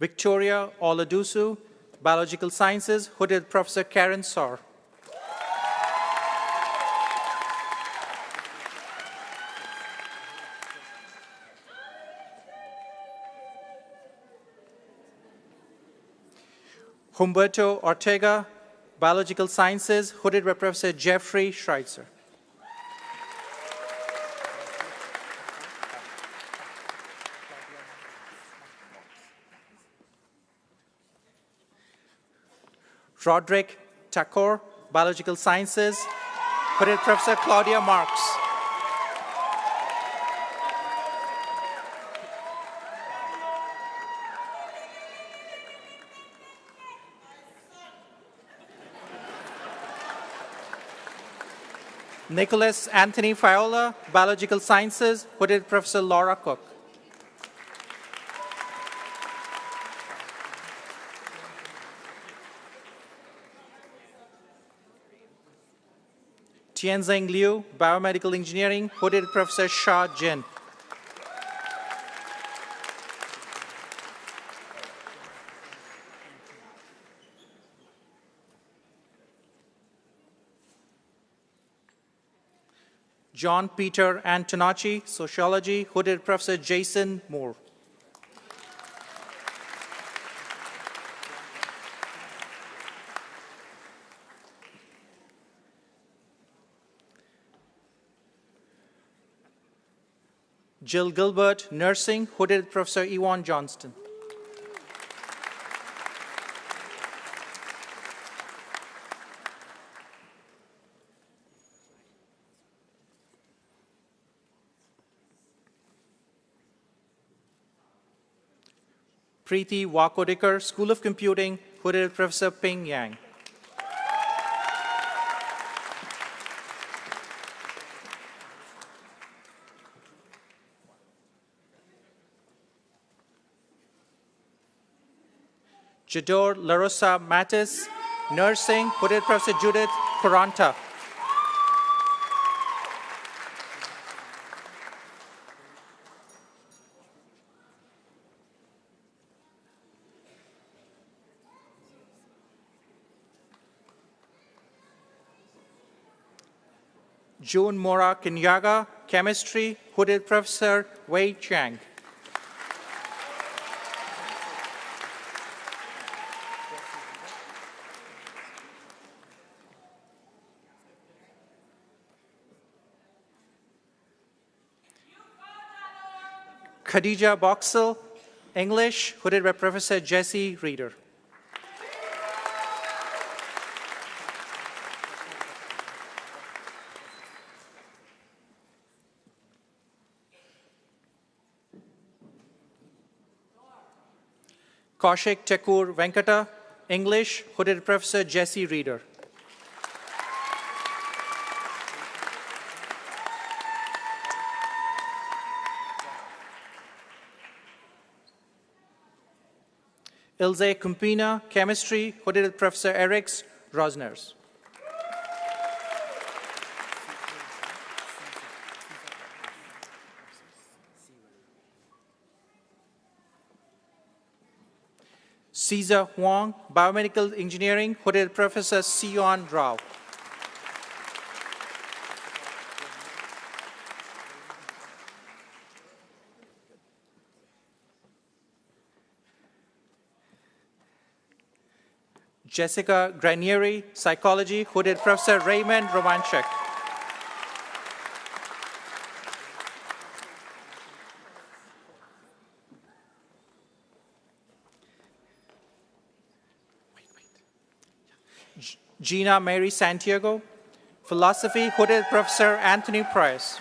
Victoria Oladusu, Biological Sciences, hooded Professor Karen Saur. Humberto Ortega, Biological Sciences, hooded by Professor Jeffrey Schreitzer. Roderick Takor, Biological Sciences, hooded Professor Claudia Marks. Nicholas Anthony Fiola, Biological Sciences, hooded Professor Laura Cook. Tianzeng Liu, Biomedical Engineering, hooded Professor Shah Jin. John Peter Antonacci, Sociology, hooded Professor Jason Moore. Jill Gilbert, Nursing, hooded Professor Ewan Johnston. Preeti Wakodikar, School of Computing, hooded with Professor Ping Yang. Jador Larosa Mattis, Nursing, hooded with Professor Judith Kuranta. June Mora Kinyaga, Chemistry, hooded Professor Wei Chang. Khadija Boxell, English, hooded by Professor Jesse Reeder. Kaushik Thakur Venkata, English, hooded Professor Jesse Reeder. Ilse Kumpina, Chemistry, hooded Professor Eriks Rosners. Caesar Huang, Biomedical Engineering, hooded Professor Sion Rao. Jessica Granieri, Psychology, hooded Professor Raymond Romanchek. Gina Mary Santiago, Philosophy, hooded Professor Anthony Price.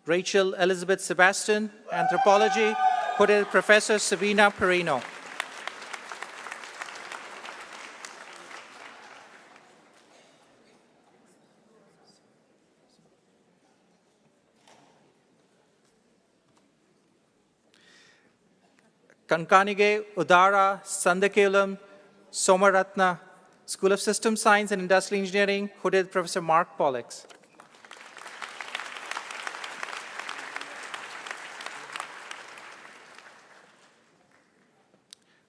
Rachel Elizabeth Sebastian, Anthropology, hooded Professor Sabina Perino. Kankanige Udara Sandakalam Somaratna, School of System Science and Industrial Engineering, hooded Professor Mark Pollux.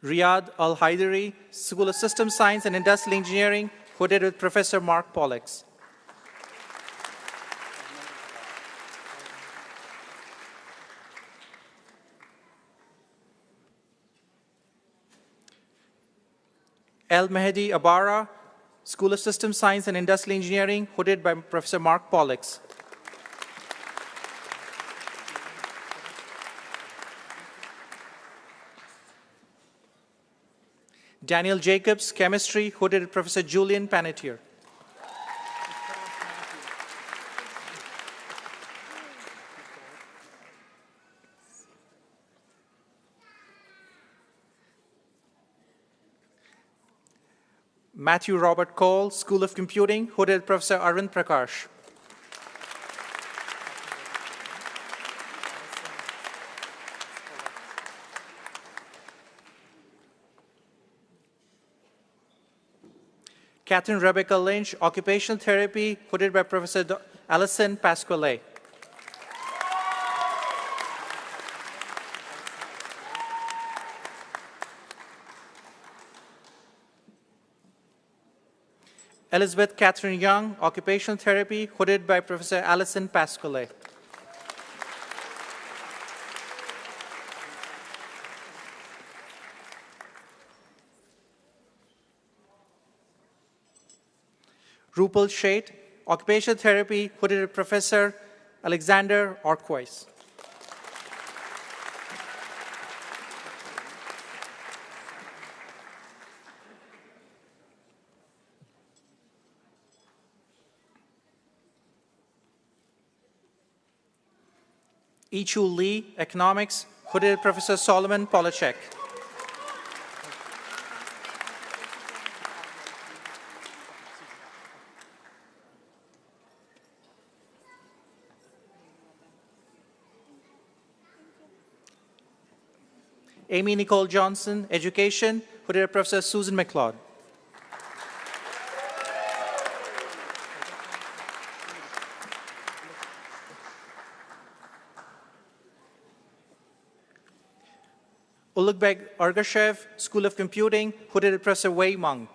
Riyadh Al-Haidari, School of System Science and Industrial Engineering, hooded with Professor Mark Pollux. El Mehdi Abara, School of System Science and Industrial Engineering, hooded by Professor Mark Pollux. Daniel Jacobs, Chemistry, hooded Professor Julian Panettiere. Matthew Robert Cole, School of Computing, hooded Professor Arvind Prakash. Catherine Rebecca Lynch, Occupational Therapy, hooded by Professor Alison Pasquale. Elizabeth Catherine Young, Occupational Therapy, hooded by Professor Alison Pasquale. Rupal Sheth, Occupational Therapy, hooded by Professor Alexander Orquist. Ichu Lee, Economics, hooded Professor Solomon Polachek. Amy Nicole Johnson, Education, hooded Professor Susan McLeod. Ulugh Ergashev, School of Computing, hooded Professor Wei Meng.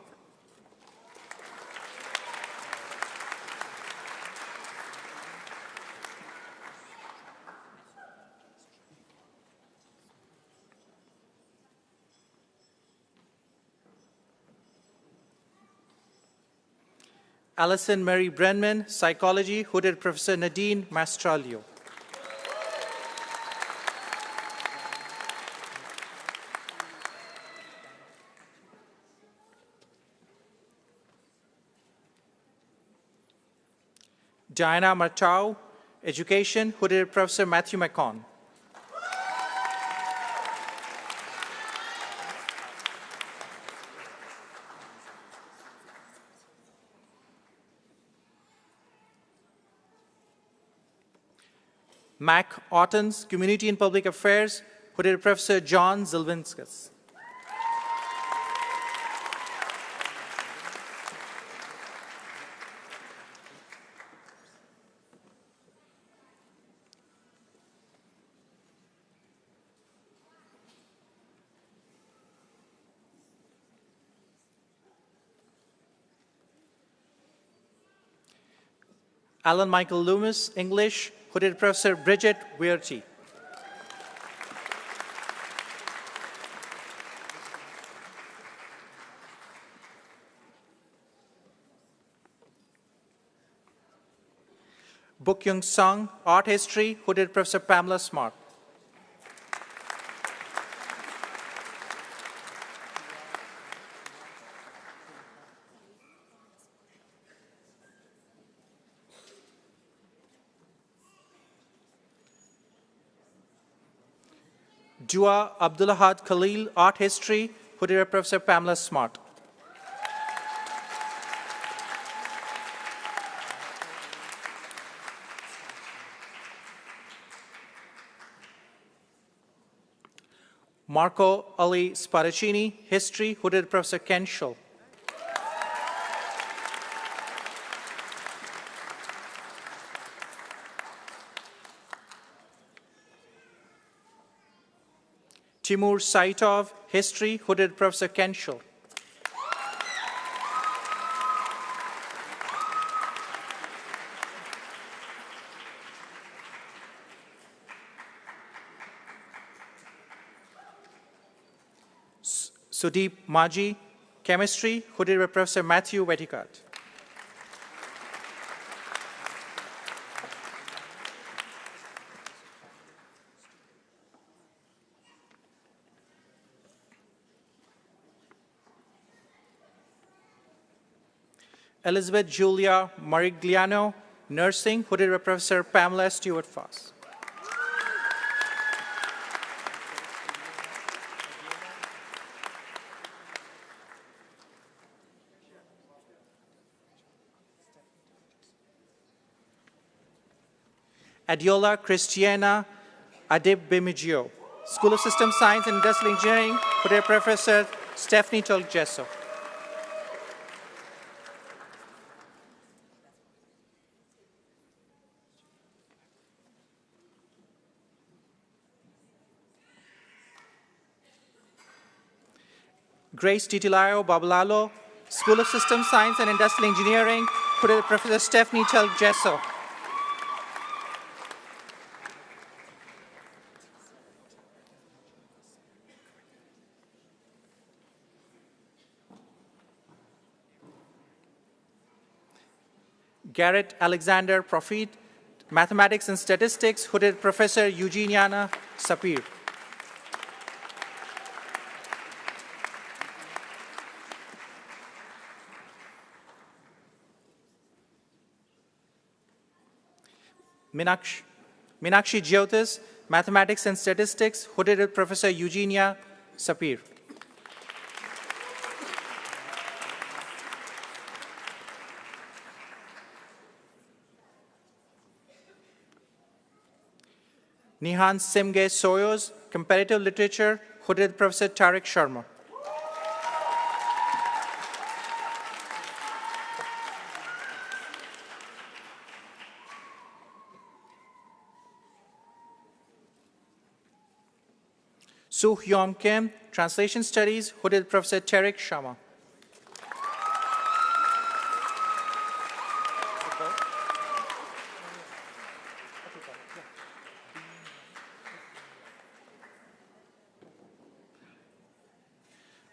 Alison Mary Brenman, Psychology, hooded Professor Nadine Mastralio. Diana Martau, Education, hooded Professor Matthew McCon. Mac Ottens, Community and Public Affairs, hooded Professor John Zilvinskas. Alan Michael Loomis, English, hooded Professor Bridget Weirty. Book Young Sung, Art History, hooded Professor Pamela Smart. Dua Abdulahad Khalil, Art History, hooded Professor Pamela Smart. Marco Ali Sparacini, History, hooded Professor Ken Schull. Timur Saitov, History, hooded Professor Ken Schull. Sudeep Maji, Chemistry, hooded Professor Matthew Wetticut. Elizabeth Julia Marigliano, Nursing, hooded Professor Pamela Stewart Foss. Adiola Christiana Adebimigio, School of System Science and Industrial Engineering, hooded Professor Stephanie Tolgesso. Grace Titilayo Babalalo, School of System Science and Industrial Engineering, hooded Professor Stephanie Tolgesso. Garrett Alexander Profit, Mathematics and Statistics, hooded Professor Eugeniana Sapir. Meenakshi Jyotis, Mathematics and Statistics, hooded with Professor Eugenia Sapir. Nihan Simge Soyos, Comparative Literature, hooded with Professor Tariq Sharma. Soo Hyom Kim, Translation Studies, hooded with Professor Tariq Sharma.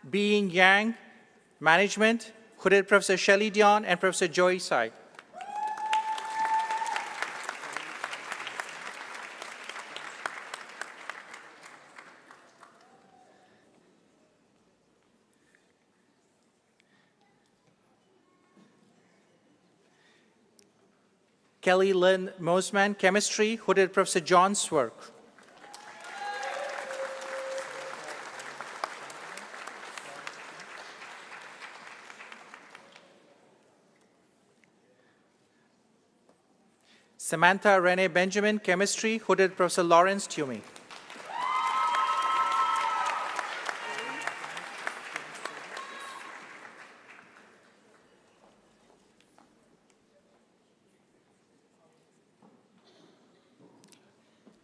Being Yang, Management, hooded Professor Shelley Dion and Professor Joy Sai. Kelly Lynn Mosman, Chemistry, hooded Professor John Swerk. Samantha Renee Benjamin, Chemistry, hooded Professor Lawrence Toomey.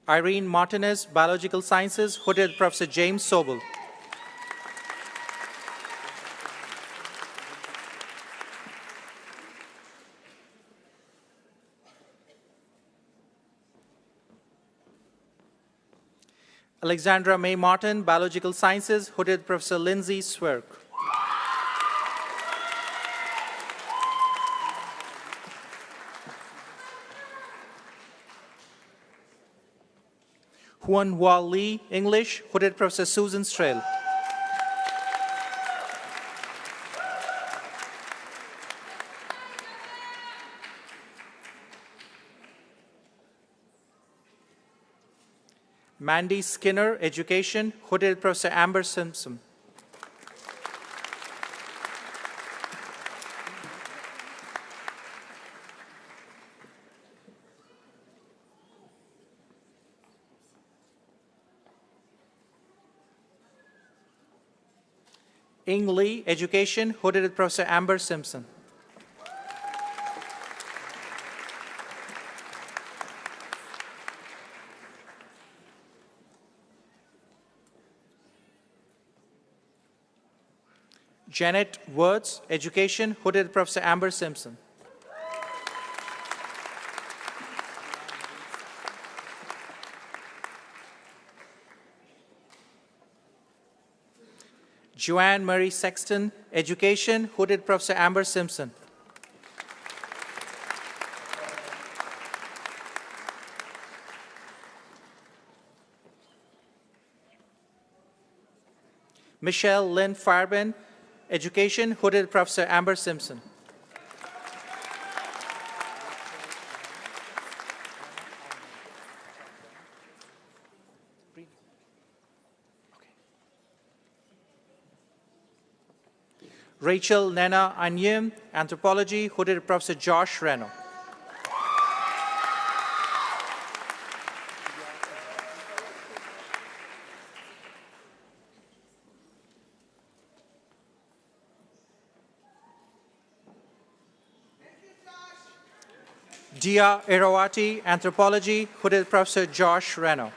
Irene Martinez, Biological Sciences, hooded Professor James Sobel. Alexandra May Martin, Biological Sciences, hooded Professor Lindsay Swerk. Huan Hua Lee, English, hooded Professor Susan Strail. Mandy Skinner, Education, hooded Professor Amber Simpson. Ing Lee, Education, hooded with Professor Amber Simpson. Janet Words, Education, hooded with Professor Amber Simpson. Joanne Marie Sexton, Education, hooded Professor Amber Simpson. Michelle Lynn Fireban, Education, hooded Professor Amber Simpson. Rachel Nena Anyim, Anthropology, hooded Professor Josh Reno. Dia Irawati, Anthropology, hooded Professor Josh Reno.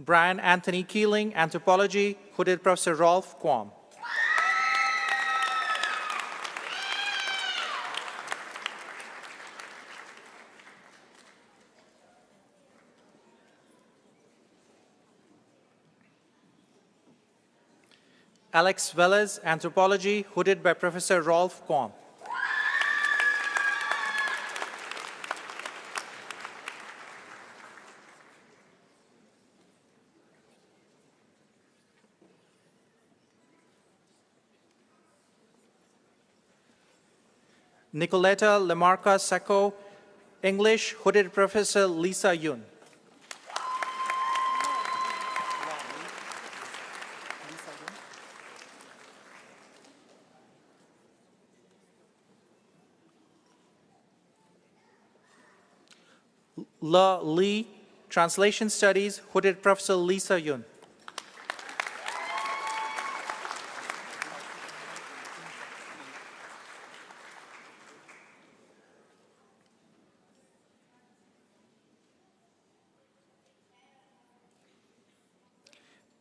Brian Anthony Keeling, Anthropology, hooded Professor Rolf Quam. Alex Velez, Anthropology, hooded by Professor Rolf Quam. Nicoletta Lamarca Secco. English, Hooded Professor Lisa Yun. La Lee, Translation Studies, Hooded Professor Lisa Yun.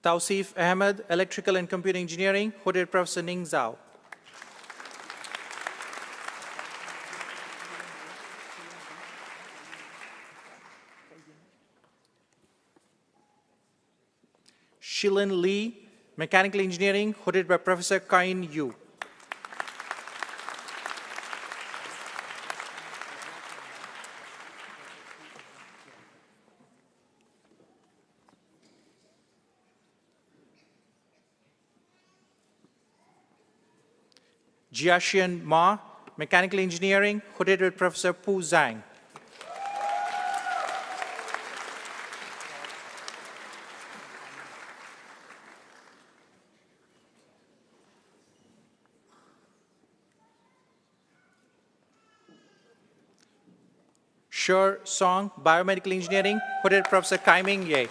Tausif Ahmed, Electrical and Computer Engineering, Hooded Professor Ning Zhao. Shilin Lee, Mechanical Engineering, hooded by Professor Kain Yu. Jiaxian Ma, Mechanical Engineering, hooded with Professor Pu Zhang. Sher Song, Biomedical Engineering, hooded Professor Kai-Ming Ye.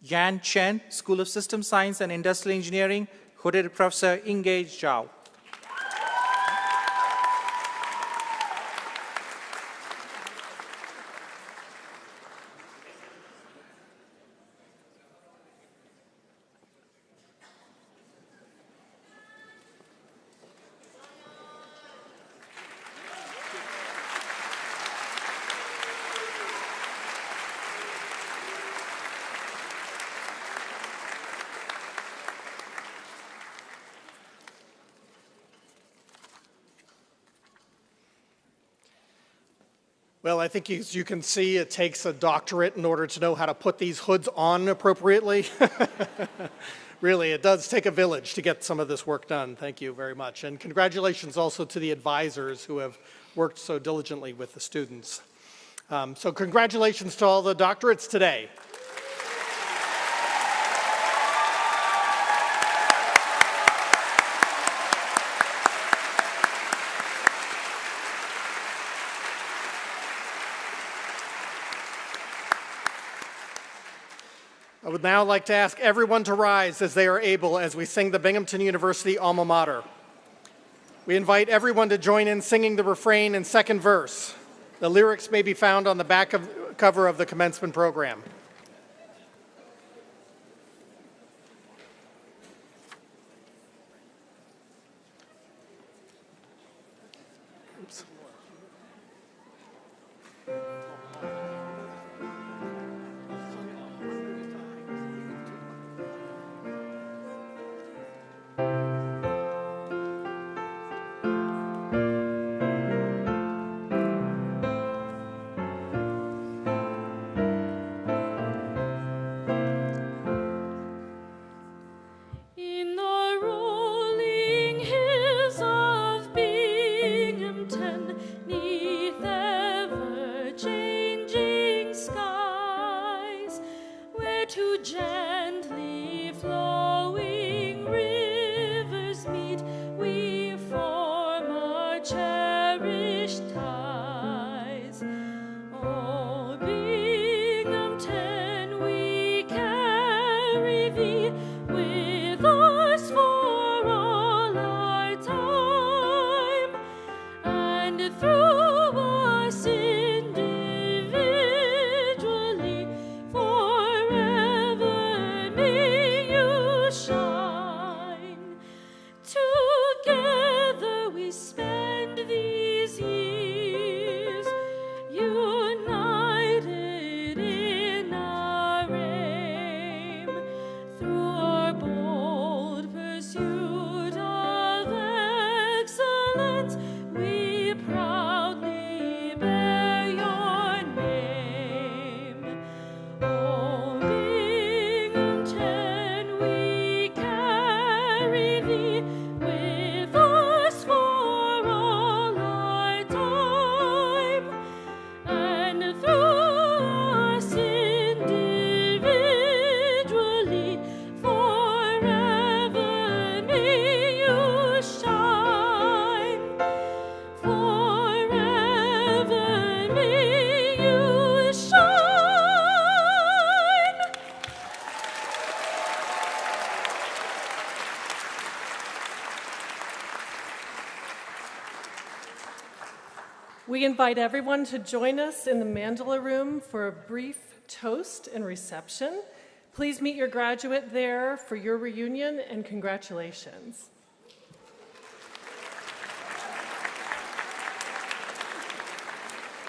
Yan Chen, School of System Science and Industrial Engineering, hooded Professor Inge Zhao. Well, I think as you can see, it takes a doctorate in order to know how to put these hoods on appropriately. Really, it does take a village to get some of this work done. Thank you very much. And congratulations also to the advisors who have worked so diligently with the students. So congratulations to all the doctorates today. I would now like to ask everyone to rise as they are able as we sing the Binghamton University alma mater. We invite everyone to join in singing the refrain and second verse. The lyrics may be found on the back cover of the commencement program. Oops. In the rolling hills of Binghamton, 'neath ever-changing skies, where two gently flowing rivers meet, we form our cherished ties. Oh, Binghamton, we carry thee with us for all our time, and through us individually forever We invite everyone to join us in the Mandala Room for a brief toast and reception. Please meet your graduate there for your reunion, and congratulations.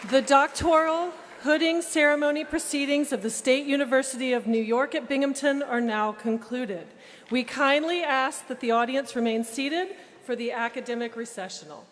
The doctoral hooding ceremony proceedings of the State University of New York at Binghamton are now concluded. We kindly ask that the audience remain seated for the academic recessional.